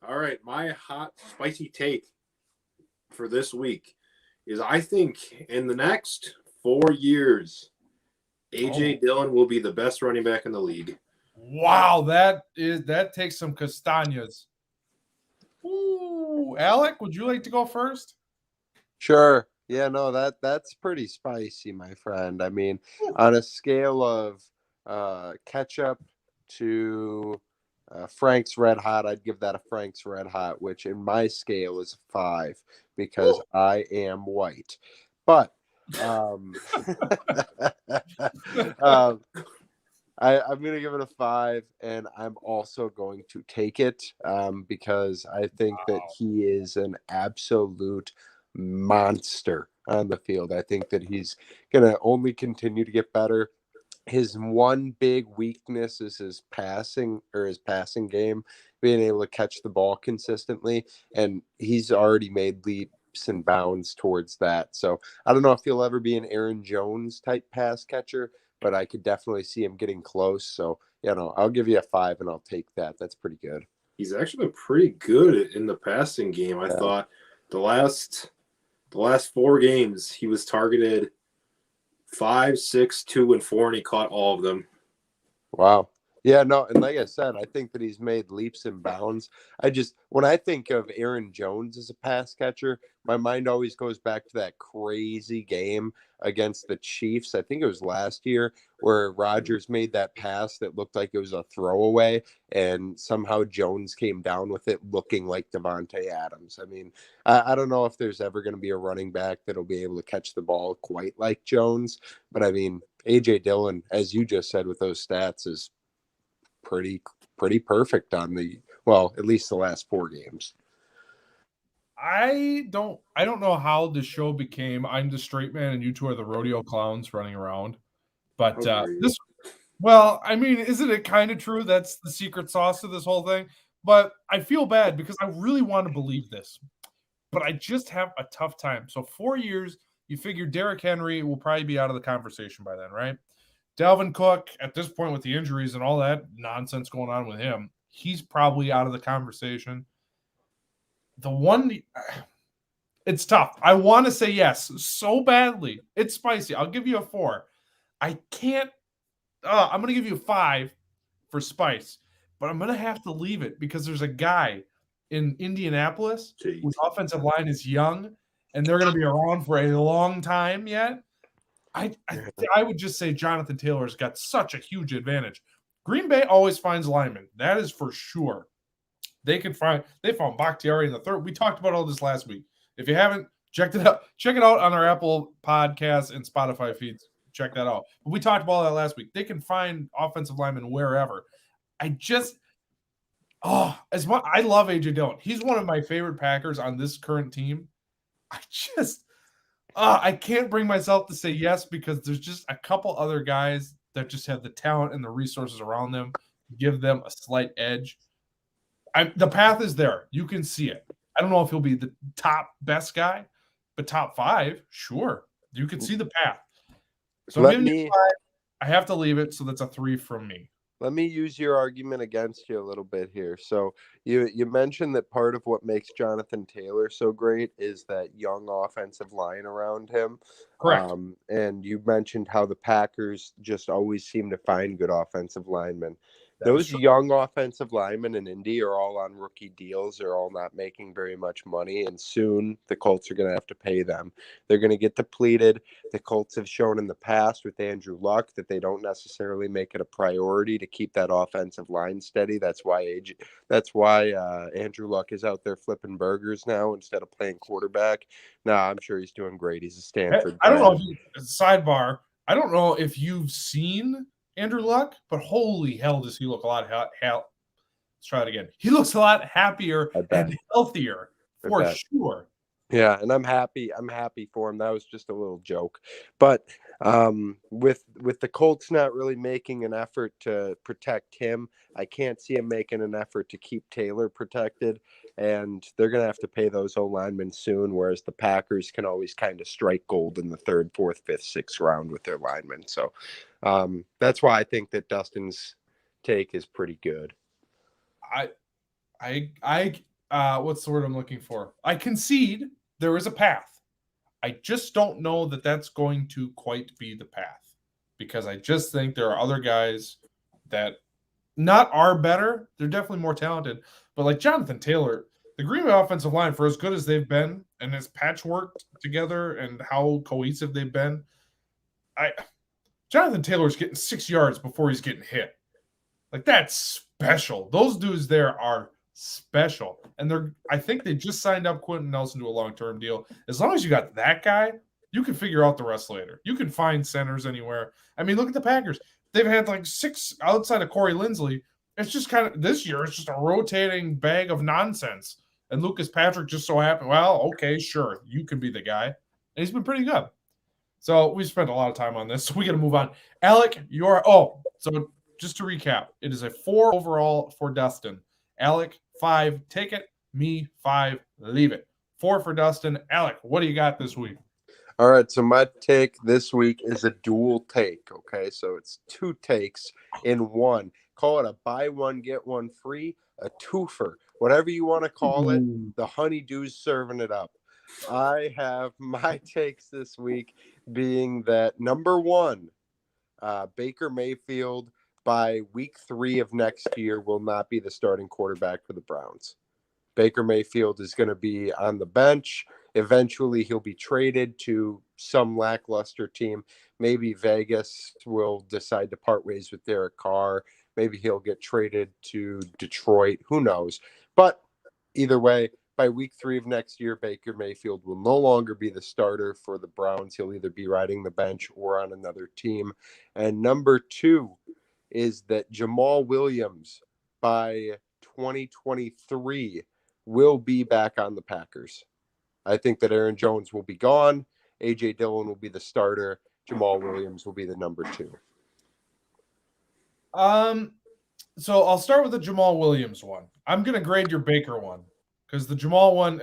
All right, my hot, spicy take for this week is I think in the next 4 years, A.J. Dillon will be the best running back in the league. Wow, that takes some castañas. Ooh, Alec, would you like to go first? Sure. Yeah, no, that's pretty spicy, my friend. I mean, on a scale of ketchup to Frank's Red Hot, I'd give that a Frank's Red Hot, which in my scale is a 5 because I am white. But I'm going to give it a 5, and I'm also going to take it because I think that he is an absolute monster on the field. I think that he's going to only continue to get better. His one big weakness is his passing game, being able to catch the ball consistently, and he's already made leaps and bounds towards that. So I don't know if he'll ever be an Aaron Jones type pass catcher, but I could definitely see him getting close. So, I'll give you a 5 and I'll take that. That's pretty good. He's actually pretty good in the passing game. I thought the last 4 games he was targeted 5, 6, 2, and 4, and he caught all of them. Wow. Yeah, no, and like I said, I think that he's made leaps and bounds. When I think of Aaron Jones as a pass catcher, my mind always goes back to that crazy game against the Chiefs. I think it was last year where Rodgers made that pass that looked like it was a throwaway, and somehow Jones came down with it looking like Devontae Adams. I mean, I don't know if there's ever going to be a running back that'll be able to catch the ball quite like Jones, but I mean, A.J. Dillon, as you just said with those stats, is pretty perfect on at least the last 4 games. I don't know how the show became I'm the straight man and you two are the rodeo clowns running around. But I mean, isn't it kind of true that's the secret sauce to this whole thing? But I feel bad because I really want to believe this. But I just have a tough time. So 4 years, you figure Derrick Henry will probably be out of the conversation by then, right? Dalvin Cook, at this point with the injuries and all that nonsense going on with him, he's probably out of the conversation. It's tough. I want to say yes so badly. It's spicy. I'll give you a 4. I can't. I'm going to give you a 5 for spice, but I'm going to have to leave it because there's a guy in Indianapolis whose offensive line is young, and they're going to be around for a long time yet. I would just say Jonathan Taylor's got such a huge advantage. Green Bay always finds linemen. That is for sure. They found Bakhtiari in the 3rd. We talked about all this last week. If you haven't checked it out, check it out on our Apple Podcasts and Spotify feeds. Check that out. But we talked about that last week. They can find offensive linemen wherever. I love AJ Dillon. He's one of my favorite Packers on this current team. I can't bring myself to say yes because there's just a couple other guys that just have the talent and the resources around them to give them a slight edge. The path is there. You can see it. I don't know if he'll be the top best guy, but top 5, sure. You can see the path. So I'm giving you 5. I have to leave it, so that's a 3 from me. Let me use your argument against you a little bit here. So you mentioned that part of what makes Jonathan Taylor so great is that young offensive line around him. Correct. And you mentioned how the Packers just always seem to find good offensive linemen. Those young offensive linemen in Indy are all on rookie deals. They're all not making very much money, and soon the Colts are going to have to pay them. They're going to get depleted. The Colts have shown in the past with Andrew Luck that they don't necessarily make it a priority to keep that offensive line steady. That's why Andrew Luck is out there flipping burgers now instead of playing quarterback. I'm sure he's doing great. He's a Stanford. I don't know. Sidebar. I don't know if you've seen Andrew Luck, but holy hell does he look a lot let's try it again. He looks a lot happier and healthier for sure. Yeah, and I'm happy for him. That was just a little joke. But with the Colts not really making an effort to protect him, I can't see him making an effort to keep Taylor protected, and they're going to have to pay those O-linemen soon, whereas the Packers can always kind of strike gold in the 3rd, 4th, 5th, 6th round with their linemen. So that's why I think that Dustin's take is pretty good. What's the word I'm looking for? I concede there is a path. I just don't know that that's going to quite be the path because I just think there are other guys that not are better. They're definitely more talented, but like Jonathan Taylor, the Green Bay offensive line, for as good as they've been and as patchworked together and how cohesive they've been, Jonathan Taylor's getting 6 yards before he's getting hit. Like, that's special. Those dudes there are special. And I think they just signed up Quentin Nelson to a long-term deal. As long as you got that guy, you can figure out the rest later. You can find centers anywhere. I mean, look at the Packers. They've had like 6 outside of Corey Linsley. It's just kind of this year, it's just a rotating bag of nonsense. And Lucas Patrick just so happened, well, okay, sure, you can be the guy. And he's been pretty good. So we spent a lot of time on this. So we got to move on. Alec, so just to recap, it is a 4 overall for Dustin. Alec, 5, take it. Me, 5, leave it. 4 for Dustin. Alec, what do you got this week? All right, so my take this week is a dual take, okay? So it's 2 takes in one. Call it a buy one, get one free, a twofer, whatever you want to call it. The honeydew's serving it up. I have my takes this week being that number 1, Baker Mayfield by week 3 of next year will not be the starting quarterback for the Browns. Baker Mayfield is going to be on the bench. Eventually, he'll be traded to some lackluster team. Maybe Vegas will decide to part ways with Derek Carr. Maybe he'll get traded to Detroit. Who knows? But either way, by week 3 of next year, Baker Mayfield will no longer be the starter for the Browns. He'll either be riding the bench or on another team. And number 2 is that Jamal Williams, by 2023, will be back on the Packers. I think that Aaron Jones will be gone. A.J. Dillon will be the starter. Jamal Williams will be the number 2. So I'll start with the Jamal Williams one. I'm going to grade your Baker one because the Jamal one,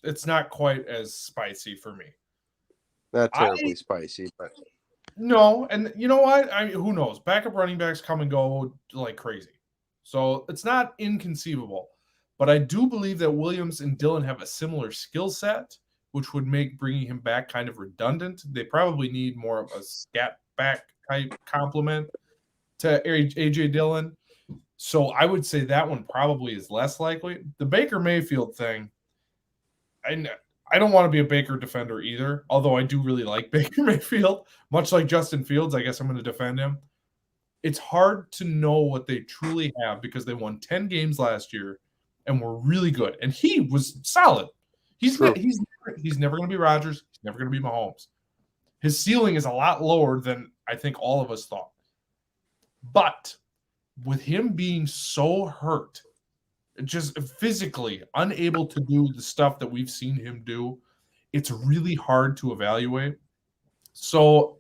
it's not quite as spicy for me. Not terribly spicy, but no. And you know what? Who knows? Backup running backs come and go like crazy. So it's not inconceivable. But I do believe that Williams and Dillon have a similar skill set, which would make bringing him back kind of redundant. They probably need more of a scat back type complement to A.J. Dillon. So I would say that one probably is less likely. The Baker Mayfield thing, I don't want to be a Baker defender either, although I do really like Baker Mayfield. Much like Justin Fields, I guess I'm going to defend him. It's hard to know what they truly have because they won 10 games last year and were really good. And he was solid. He's never going to be Rodgers. He's never going to be Mahomes. His ceiling is a lot lower than I think all of us thought. But with him being so hurt, just physically unable to do the stuff that we've seen him do, it's really hard to evaluate. So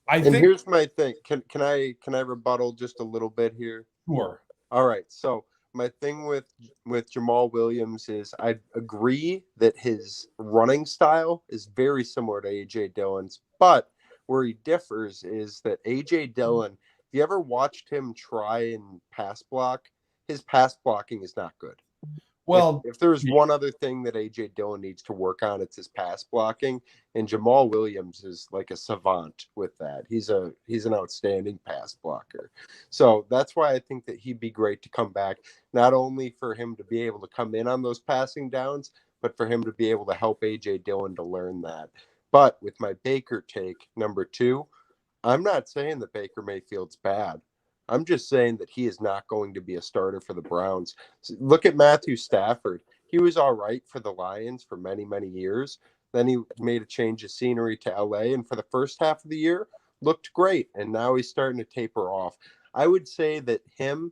I think here's my thing. Can I rebuttal just a little bit here? Sure. All right. So my thing with Jamal Williams is I agree that his running style is very similar to A.J. Dillon's, but where he differs is that A.J. Dillon, if you ever watched him try and pass block, his pass blocking is not good. Well, if there's one other thing that A.J. Dillon needs to work on, it's his pass blocking, and Jamal Williams is like a savant with that. He's an outstanding pass blocker. So that's why I think that he'd be great to come back, not only for him to be able to come in on those passing downs, but for him to be able to help A.J. Dillon to learn that. But with my Baker take, number 2, I'm not saying that Baker Mayfield's bad. I'm just saying that he is not going to be a starter for the Browns. Look at Matthew Stafford. He was all right for the Lions for many, many years. Then he made a change of scenery to LA, and for the first half of the year, looked great. And now he's starting to taper off. I would say that him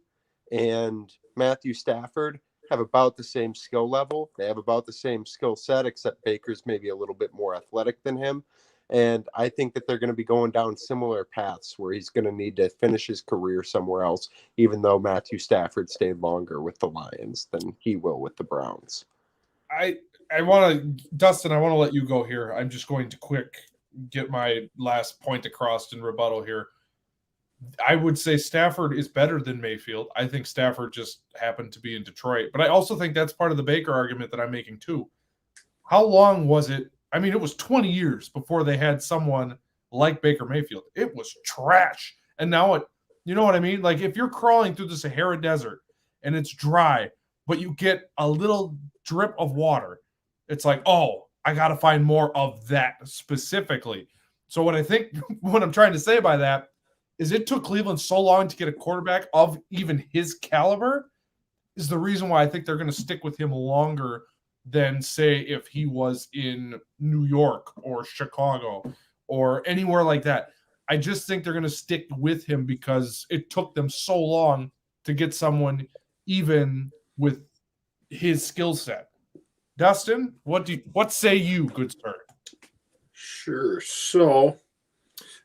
and Matthew Stafford have about the same skill level. They have about the same skill set, except Baker's maybe a little bit more athletic than him. And I think that they're going to be going down similar paths where he's going to need to finish his career somewhere else, even though Matthew Stafford stayed longer with the Lions than he will with the Browns. I want to, Dustin, I want to let you go here. I'm just going to get my last point across in rebuttal here. I would say Stafford is better than Mayfield. I think Stafford just happened to be in Detroit. But I also think that's part of the Baker argument that I'm making too. How long was it? I mean, it was 20 years before they had someone like Baker Mayfield. It was trash. And now you know what I mean? Like if you're crawling through the Sahara Desert and it's dry, but you get a little drip of water, it's like, oh, I got to find more of that specifically. So what I'm trying to say by that is it took Cleveland so long to get a quarterback of even his caliber is the reason why I think they're going to stick with him longer than, say, if he was in New York or Chicago or anywhere like that. I just think they're going to stick with him because it took them so long to get someone even with his skill set. Dustin, what say you, good sir? Sure. So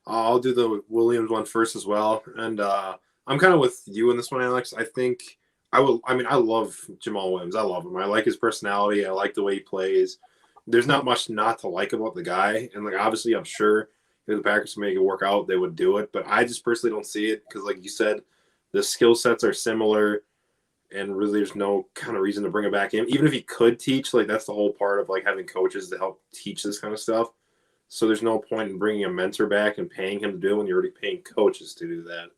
I'll do the Williams one first as well. And I'm kind of with you in this one, Alex. I think I love Jamal Williams. I love him. I like his personality. I like the way he plays. There's not much not to like about the guy. And like, obviously I'm sure if the Packers could make it work out, they would do it. But I just personally don't see it because like you said, the skill sets are similar and really there's no kind of reason to bring it back in. Even if he could teach, like that's the whole part of like having coaches to help teach this kind of stuff. So there's no point in bringing a mentor back and paying him to do it when you're already paying coaches to do that.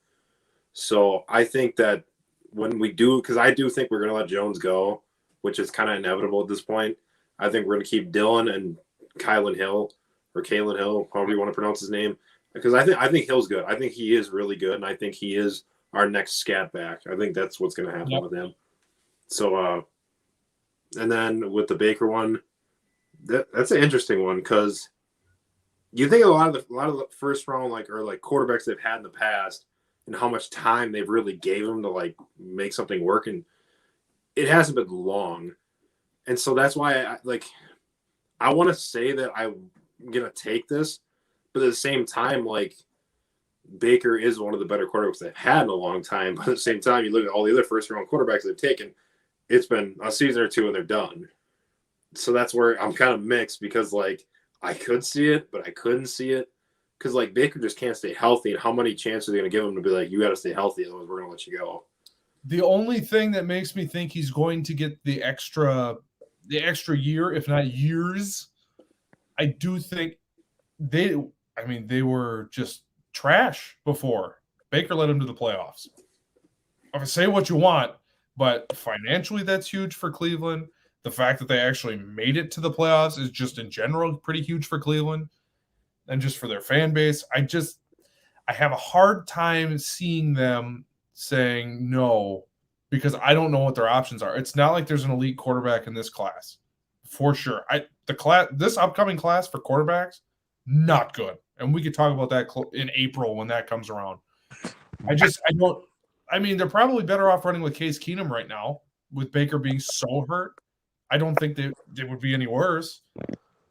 So I think that when we do, because I do think we're going to let Jones go, which is kind of inevitable at this point. I think we're going to keep Dillon and Kalen Hill, however you want to pronounce his name, because I think Hill's good. I think he is really good, and I think he is our next scat back. I think that's what's going to happen with him. So, and then with the Baker one, that's an interesting one because you think a lot of the first round like quarterbacks they've had in the past and how much time they've really gave them to like make something work, and it hasn't been long, and so that's why I want to say that I'm gonna take this, but at the same time, like Baker is one of the better quarterbacks they've had in a long time. But at the same time, you look at all the other first round quarterbacks they've taken, it's been a season or two and they're done. So that's where I'm kind of mixed because like I could see it, but I couldn't see it because like Baker just can't stay healthy. And how many chances are they going to give him to be like, you got to stay healthy, otherwise we're going to let you go. The only thing that makes me think he's going to get the extra year, if not years, I do think they were just trash before. Baker led them to the playoffs. Say what you want, but financially that's huge for Cleveland. The fact that they actually made it to the playoffs is just in general pretty huge for Cleveland and just for their fan base. I have a hard time seeing them saying no because I don't know what their options are. It's not like there's an elite quarterback in this class. For sure. This upcoming class for quarterbacks, not good. And we could talk about that in April when that comes around. They're probably better off running with Case Keenum right now with Baker being so hurt. I don't think they would be any worse.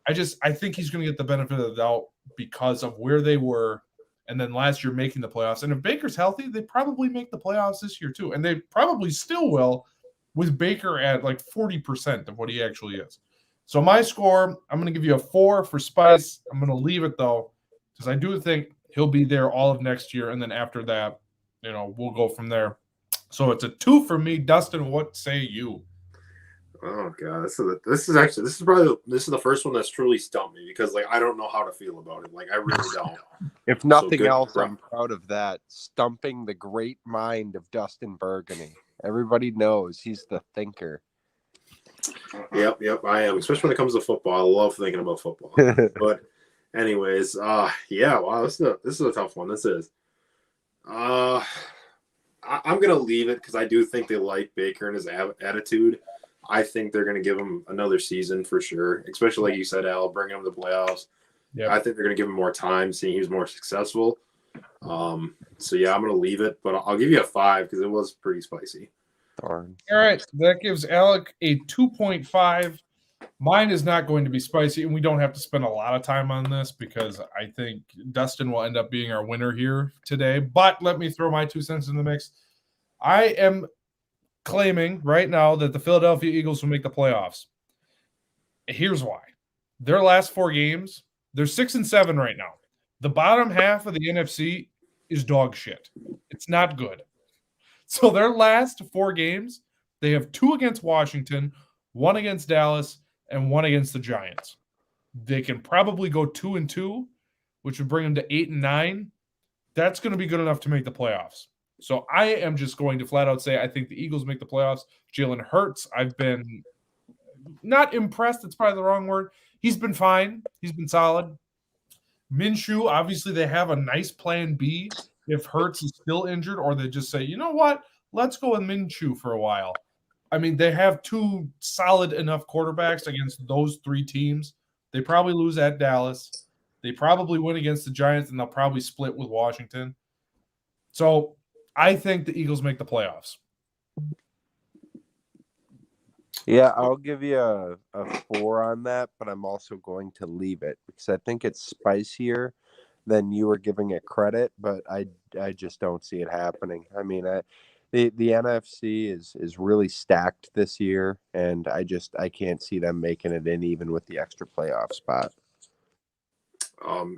I think he's going to get the benefit of the doubt because of where they were and then last year making the playoffs. And if Baker's healthy, they probably make the playoffs this year too. And they probably still will with Baker at like 40% of what he actually is. So my score, I'm going to give you a 4 for Spice. I'm going to leave it though because I do think he'll be there all of next year. And then after that, we'll go from there. So it's a 2 for me. Dustin, what say you? Oh god, this is the first one that's truly stumped me because like I don't know how to feel about it. Like I really don't. If nothing else, I'm proud of that. Stumping the great mind of Dustin Burgundy. Everybody knows he's the thinker. Yep, I am. Especially when it comes to football. I love thinking about football. But anyways, wow, this is a tough one. This is. I'm gonna leave it because I do think they like Baker and his attitude. I think they're going to give him another season for sure, especially like you said, Al, bringing him to the playoffs. Yep. I think they're going to give him more time, seeing he's more successful. So, yeah, I'm going to leave it, but I'll give you a 5 because it was pretty spicy. Darn. All right, that gives Alec a 2.5. Mine is not going to be spicy, and we don't have to spend a lot of time on this because I think Dustin will end up being our winner here today. But let me throw my 2 cents in the mix. I am claiming right now that the Philadelphia Eagles will make the playoffs. Here's why. Their last 4 games, they're 6-7 right now. The bottom half of the NFC is dog shit. It's not good. So their last 4 games, they have 2 against Washington, 1 against Dallas, and 1 against the Giants. They can probably go 2-2, which would bring them to 8-9. That's going to be good enough to make the playoffs. So I am just going to flat out say I think the Eagles make the playoffs. Jalen Hurts, I've been not impressed. That's probably the wrong word. He's been fine. He's been solid. Minshew, obviously they have a nice plan B if Hurts is still injured or they just say, you know what, let's go with Minshew for a while. I mean, they have 2 solid enough quarterbacks against those 3 teams. They probably lose at Dallas. They probably win against the Giants, and they'll probably split with Washington. So I think the Eagles make the playoffs. Yeah, I'll give you a 4 on that, but I'm also going to leave it because I think it's spicier than you were giving it credit, but I just don't see it happening. I mean, the NFC is really stacked this year, and I can't see them making it in even with the extra playoff spot.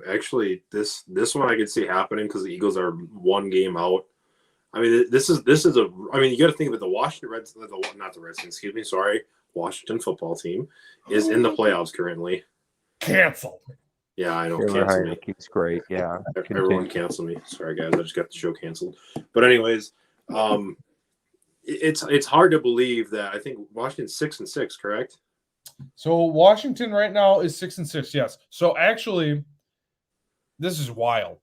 Actually, this one I could see happening because the Eagles are 1 game out. I mean, this is you got to think of it. The Washington Washington football team is in the playoffs currently. Cancel. Yeah, I know. Taylor Cancel me. Heineke's great. Yeah. Everyone cancel me. Sorry, guys. I just got the show canceled. But anyways, it's hard to believe that I think Washington's 6-6, correct? So Washington right now is 6-6. Yes. So actually, this is wild.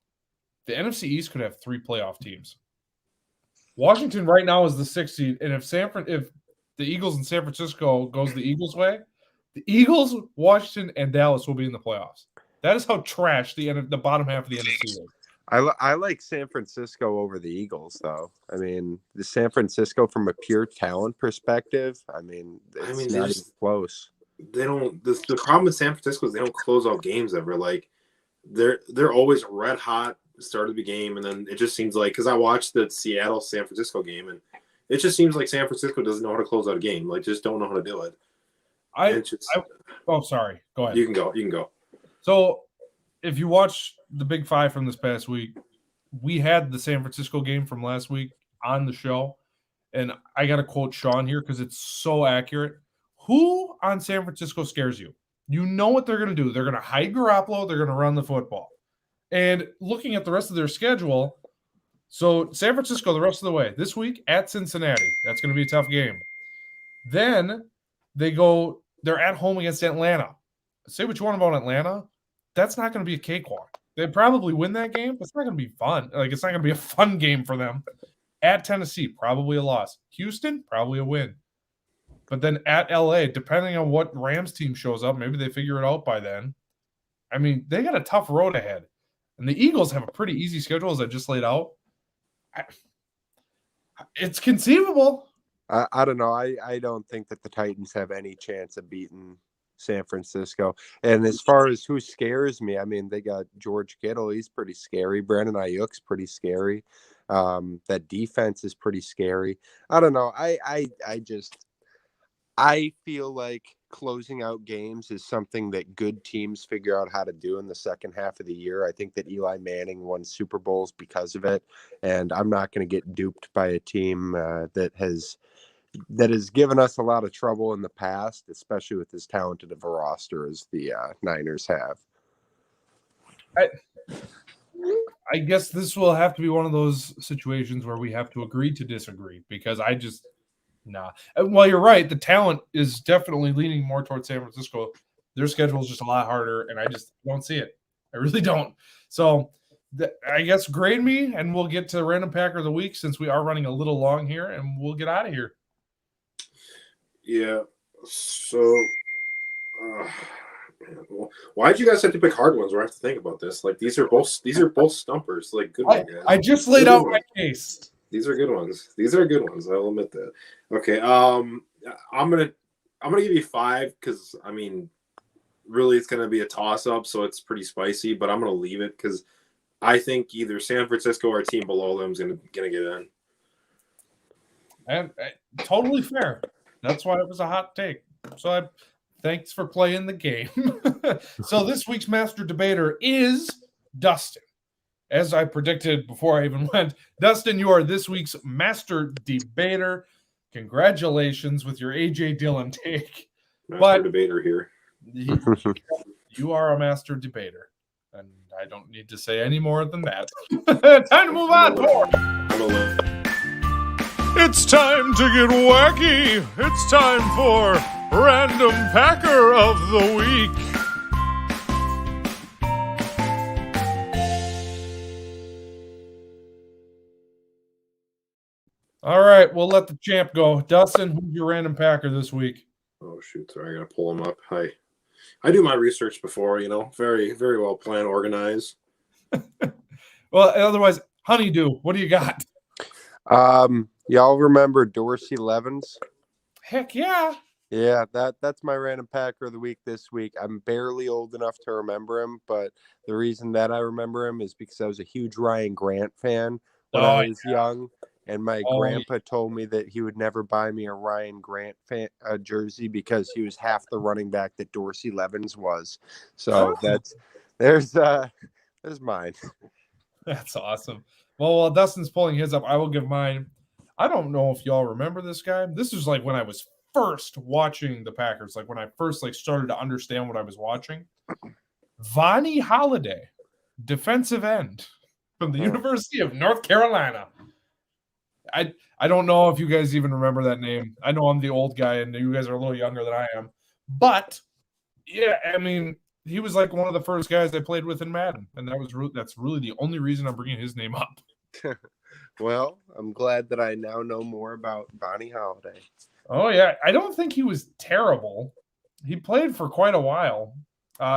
The NFC East could have 3 playoff teams. Washington right now is the 6th seed, and if the Eagles in San Francisco goes the Eagles' way, the Eagles, Washington, and Dallas will be in the playoffs. That is how trash the bottom half of the NFC is. I like San Francisco over the Eagles, though. I mean, the San Francisco from a pure talent perspective, it's not even close. They don't. The problem with San Francisco is they don't close out games ever. Like they're always red hot start of the game, and then it just seems like, because I watched the Seattle San Francisco game, and it just seems like San Francisco doesn't know how to close out a game. Like, just don't know how to do it. Sorry. Go ahead. You can go. So, if you watch the Big Five from this past week, we had the San Francisco game from last week on the show, and I got to quote Sean here because it's so accurate. Who on San Francisco scares you? You know what they're going to do. They're going to hide Garoppolo. They're going to run the football. And looking at the rest of their schedule, so San Francisco the rest of the way. This week at Cincinnati. That's going to be a tough game. Then they're at home against Atlanta. Say what you want about Atlanta. That's not going to be a cakewalk. They'd probably win that game, but it's not going to be fun. Like, it's not going to be a fun game for them. At Tennessee, probably a loss. Houston, probably a win. But then at LA, depending on what Rams team shows up, maybe they figure it out by then. I mean, they got a tough road ahead. And the Eagles have a pretty easy schedule, as I just laid out. It's conceivable. I don't know. I don't think that the Titans have any chance of beating San Francisco. And as far as who scares me, I mean, they got George Kittle. He's pretty scary. Brandon Ayuk's pretty scary. That defense is pretty scary. I don't know. I feel like closing out games is something that good teams figure out how to do in the second half of the year. I think that Eli Manning won Super Bowls because of it, and I'm not going to get duped by a team that has given us a lot of trouble in the past, especially with as talented of a roster as the Niners have. I guess this will have to be one of those situations where we have to agree to disagree, because well, you're right. The talent is definitely leaning more towards San Francisco. Their schedule is just a lot harder, and I just don't see it. I really don't. So I guess grade me, and we'll get to Random Packer of the Week, since we are running a little long here, and we'll get out of here. Yeah. So, why did you guys have to pick hard ones where I have to think about this? Like, these are both stumpers. Like, good ones, guys. I just laid out my case. These are good ones. I'll admit that. Okay. I'm gonna give you 5 because really it's gonna be a toss up, so it's pretty spicy. But I'm gonna leave it because I think either San Francisco or a team below them is gonna get in. And totally fair. That's why it was a hot take. So thanks for playing the game. So this week's master debater is Dustin. As I predicted before I even went, Dustin, you are this week's master debater. Congratulations with your A.J. Dillon take. Master debater here. You are a master debater. And I don't need to say any more than that. Time to move on. It's time to get wacky. It's time for Random Packer of the Week. All right, we'll let the champ go. Dustin, who's your Random Packer this week? Oh, shoot. Sorry, I got to pull them up. I do my research before, very, very well planned, organized. Well, otherwise, Honeydew, what do you got? Y'all remember Dorsey Levens? Heck yeah. Yeah, that's my Random Packer of the Week this week. I'm barely old enough to remember him, but the reason that I remember him is because I was a huge Ryan Grant fan when I was young. And my grandpa told me that he would never buy me a Ryan Grant jersey because he was half the running back that Dorsey Levens was. So there's mine. That's awesome. Well, while Dustin's pulling his up, I will give mine. I don't know if y'all remember this guy. This was like when I was first watching the Packers, like when I first started to understand what I was watching. Vonnie Holiday, defensive end from the University of North Carolina. I don't know if you guys even remember that name. I know I'm the old guy and you guys are a little younger than I am. But, yeah, I mean, he was like one of the first guys I played with in Madden. And that's really the only reason I'm bringing his name up. Well, I'm glad that I now know more about Vonnie Holiday. Oh, yeah. I don't think he was terrible. He played for quite a while.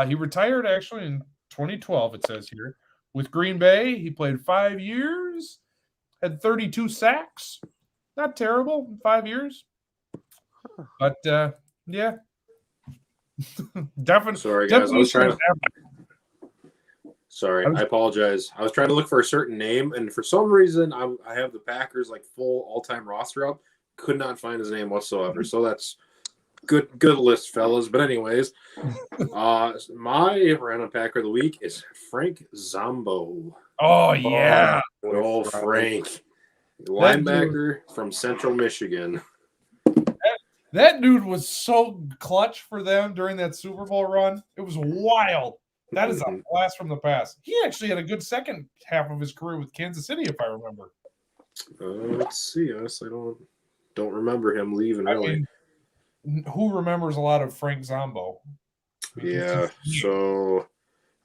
He retired actually in 2012, it says here. With Green Bay, he played 5 years, had 32 sacks. Not terrible in 5 years. But, yeah. Definitely. Sorry, guys. I apologize. I was trying to look for a certain name, and for some reason, I have the Packers like full all-time roster up. Could not find his name whatsoever. So that's good list, fellas. But anyways, my random Packer of the week is Frank Zombo. Oh yeah, good old Frank, linebacker from Central Michigan. That dude was so clutch for them during that Super Bowl run. It was wild. That is a blast from the past. He actually had a good second half of his career with Kansas City, if I remember. Let's see. Honestly, don't remember him leaving. Really. I mean, who remembers a lot of Frank Zombo? Yeah. So,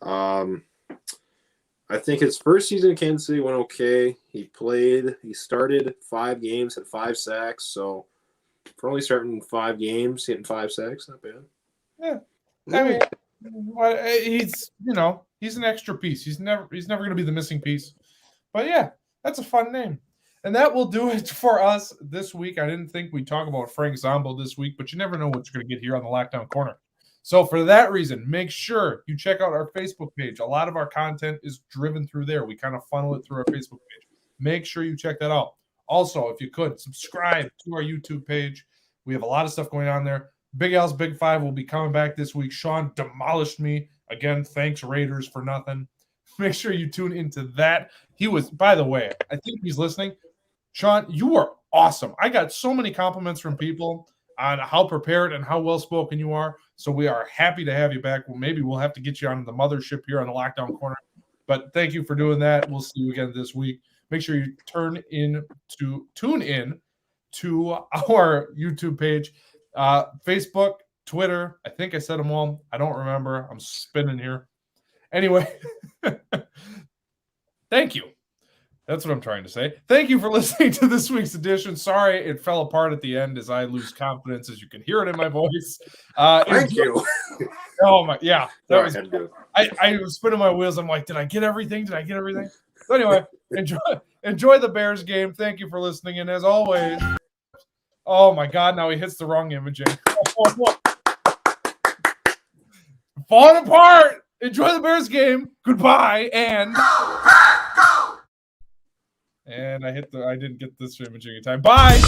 I think his first season in Kansas City went okay. He started 5 games, had 5 sacks. So, for only starting 5 games, hitting 5 sacks, not bad. Yeah. I mean, he's an extra piece. He's never going to be the missing piece. But yeah, that's a fun name. And that will do it for us this week. I didn't think we'd talk about Frank Zombo this week, but you never know what you're going to get here on the Lockdown Corner. So for that reason, make sure you check out our Facebook page. A lot of our content is driven through there. We kind of funnel it through our Facebook page. Make sure you check that out. Also, if you could, subscribe to our YouTube page. We have a lot of stuff going on there. Big Al's Big Five will be coming back this week. Sean demolished me. Again, thanks, Raiders, for nothing. Make sure you tune into that. He was, by the way, I think he's listening. Sean, you are awesome. I got so many compliments from people on how prepared and how well-spoken you are. So we are happy to have you back. Well, maybe we'll have to get you on the mothership here on the Lockdown Corner. But thank you for doing that. We'll see you again this week. Make sure you tune in to our YouTube page, Facebook, Twitter. I think I said them all. I don't remember. I'm spinning here. Anyway, thank you. That's what I'm trying to say. Thank you for listening to this week's edition. Sorry it fell apart at the end as I lose confidence, as you can hear it in my voice. Thank you. Oh my, yeah. That was. I was spinning my wheels. I'm like, did I get everything? So anyway, enjoy the Bears game. Thank you for listening. And as always, oh my God, now he hits the wrong imaging. Falling apart. Enjoy the Bears game. Goodbye. And I didn't get this imaging in time. Bye.